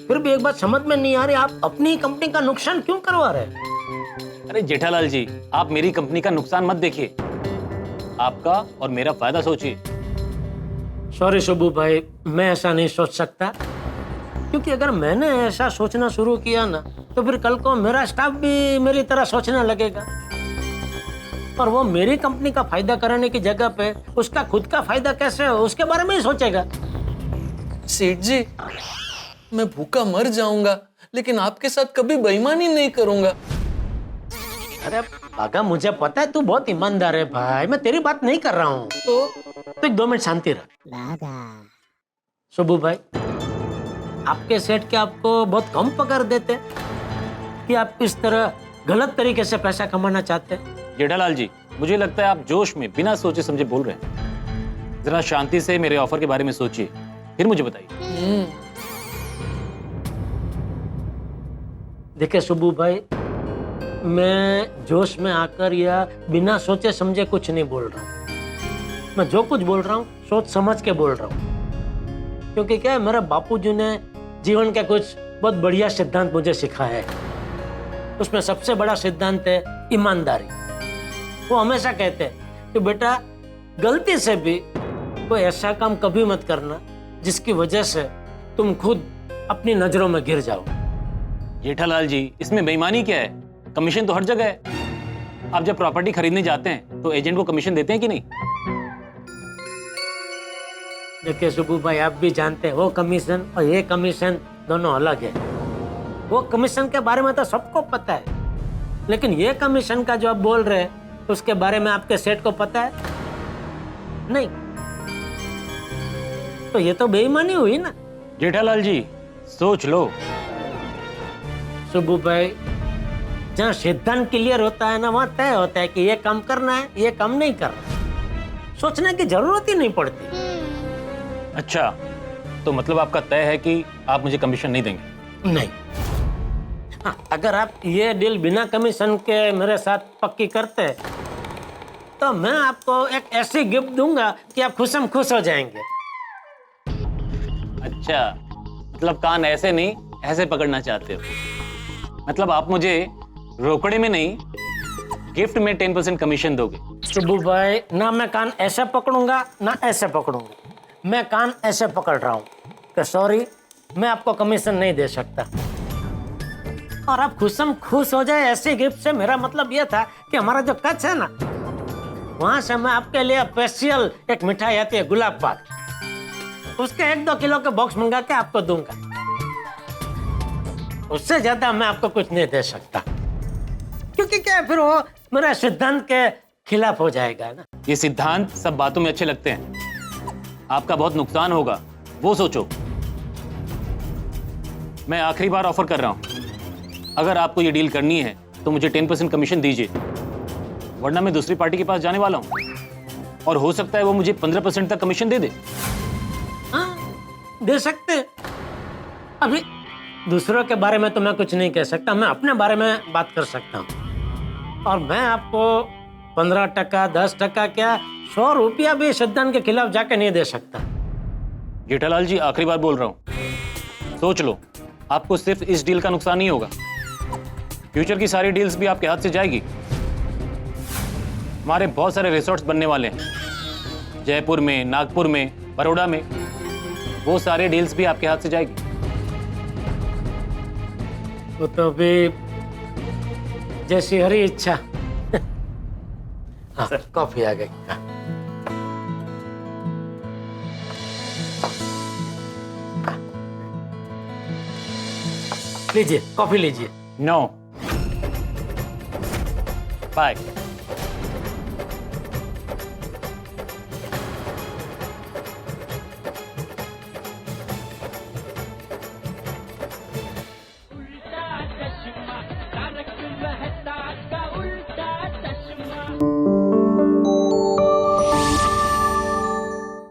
फिर भी एक बात समझ में नहीं आ रही, आप अपनी कंपनी का नुकसान क्यों करवा रहे हैं? अरे जेठालाल जी, आप मेरी कंपनी का नुकसान मत देखिए, आपका और मेरा फायदा सोचिए। सॉरी शुभू भाई, मैं ऐसा नहीं सोच सकता, क्योंकि अगर मैंने ऐसा सोचना शुरू किया ना तो फिर कल को मेरा स्टाफ भी मेरी तरह सोचने लगेगा, और वो मेरी कंपनी का फायदा कराने की जगह पे उसका खुद का फायदा कैसे हो उसके बारे में ही सोचेगा। सेठ जी, मैं भूखा मर जाऊंगा लेकिन आपके साथ कभी बेईमानी नहीं करूंगा। अरे बागा, मुझे पता है तू बहुत ईमानदार है भाई, मैं तेरी बात नहीं कर रहा हूँ। तो 2 मिनट शांति रह। शुभू भाई, आपके सेठ के आपको बहुत कम पगार देते कि आप इस तरह गलत तरीके से पैसा कमाना चाहते हैं? जेठालाल जी, मुझे लगता है आप जोश में बिना सोचे समझे बोल रहे हैं। जरा शांति से मेरे ऑफर के बारे में सोचिए, फिर मुझे बताइए। देखिए शुभू भाई, मैं जोश में आकर या बिना सोचे समझे कुछ नहीं बोल रहा हूँ। मैं जो कुछ बोल रहा हूँ सोच समझ के बोल रहा हूँ, क्योंकि क्या है, मेरे बापूजी ने जीवन के कुछ बहुत बढ़िया सिद्धांत मुझे सिखाया है। उसमें सबसे बड़ा सिद्धांत है ईमानदारी। वो हमेशा कहते हैं कि बेटा, गलती से भी कोई ऐसा काम कभी मत करना जिसकी वजह से तुम खुद अपनी नजरों में गिर जाओ। जेठालाल जी, इसमें बेईमानी क्या है? कमीशन तो हर जगह है। आप जब प्रॉपर्टी खरीदने जाते हैं तो एजेंट को कमीशन देते हैं कि नहीं? देखिए शुभू भाई, आप भी जानते हैं वो कमीशन और ये कमीशन दोनों अलग है। वो कमीशन के बारे में तो सबको पता है, लेकिन ये कमीशन का जो आप बोल रहे हैं उसके बारे में आपके सेठ को पता है नहीं? तो ये तो बेईमानी हुई ना। जेठालाल जी, सोच लो, सुबू भाई, जहाँ सिद्धांत क्लियर होता है ना, वहाँ तय होता है कि ये काम करना है, ये काम नहीं करना। सोचने की जरूरत ही नहीं पड़ती। अच्छा, तो मतलब आपका तय है कि आप मुझे कमीशन नहीं देंगे? नहीं। हाँ, अगर आप ये डील बिना कमीशन के मेरे साथ पक्की करते तो मैं आपको एक ऐसी गिफ्ट दूंगा कि आप खुशम खुश हो जाएंगे। अच्छा, मतलब कान ऐसे नहीं ऐसे पकड़ना चाहते हो? मतलब आप मुझे रोकड़े में नहीं, गिफ्ट में 10% कमीशन दोगे? सुबू भाई, ना मैं कान ऐसे पकड़ूंगा ना ऐसे पकड़ूंगा, मैं कान ऐसे पकड़ रहा हूँ कि सॉरी, मैं आपको कमीशन नहीं दे सकता। और आप खुशम खुश हो जाए ऐसे गिफ्ट से मेरा मतलब ये था कि हमारा जो कच्छ है ना, वहां से मैं आपके लिए स्पेशल एक मिठाई आती है गुलाब पाक, उसके 1-2 किलो के बॉक्स मंगा के आपको दूंगा। उससे ज्यादा मैं आपको कुछ नहीं दे सकता, क्योंकि क्या फिर वो मेरा सिद्धांत के खिलाफ हो जाएगा ना। ये सिद्धांत सब बातों में अच्छे लगते हैं, आपका बहुत नुकसान होगा वो सोचो। मैं आखिरी बार ऑफर कर रहा हूं, अगर आपको ये डील करनी है तो मुझे 10% कमीशन दीजिए, वरना मैं दूसरी पार्टी के पास जाने वाला हूं और हो सकता है वो मुझे 15% तक कमीशन दे दे। हाँ, दे सकते। अभी दूसरों के बारे में तो मैं कुछ नहीं कह सकता, मैं अपने बारे में बात कर सकता हूँ। और मैं आपको 15%, 10% क्या 100 रुपया भी सिद्धांत के खिलाफ जाके नहीं दे सकता। जेठालाल जी, आखिरी बार बोल रहा हूं, सोच लो, आपको सिर्फ इस डील का नुकसान नहीं होगा, फ्यूचर की सारी डील्स भी आपके हाथ से जाएगी। हमारे बहुत सारे रिसोर्ट्स बनने वाले हैं, जयपुर में, नागपुर में, बड़ौदा में, वो सारे डील्स भी आपके हाथ से जाएगी। वो तो भी जैसी हरी इच्छा। हाँ, कॉफी आ गई। हाँ। लीजिए, कॉफी लीजिए। No, bye.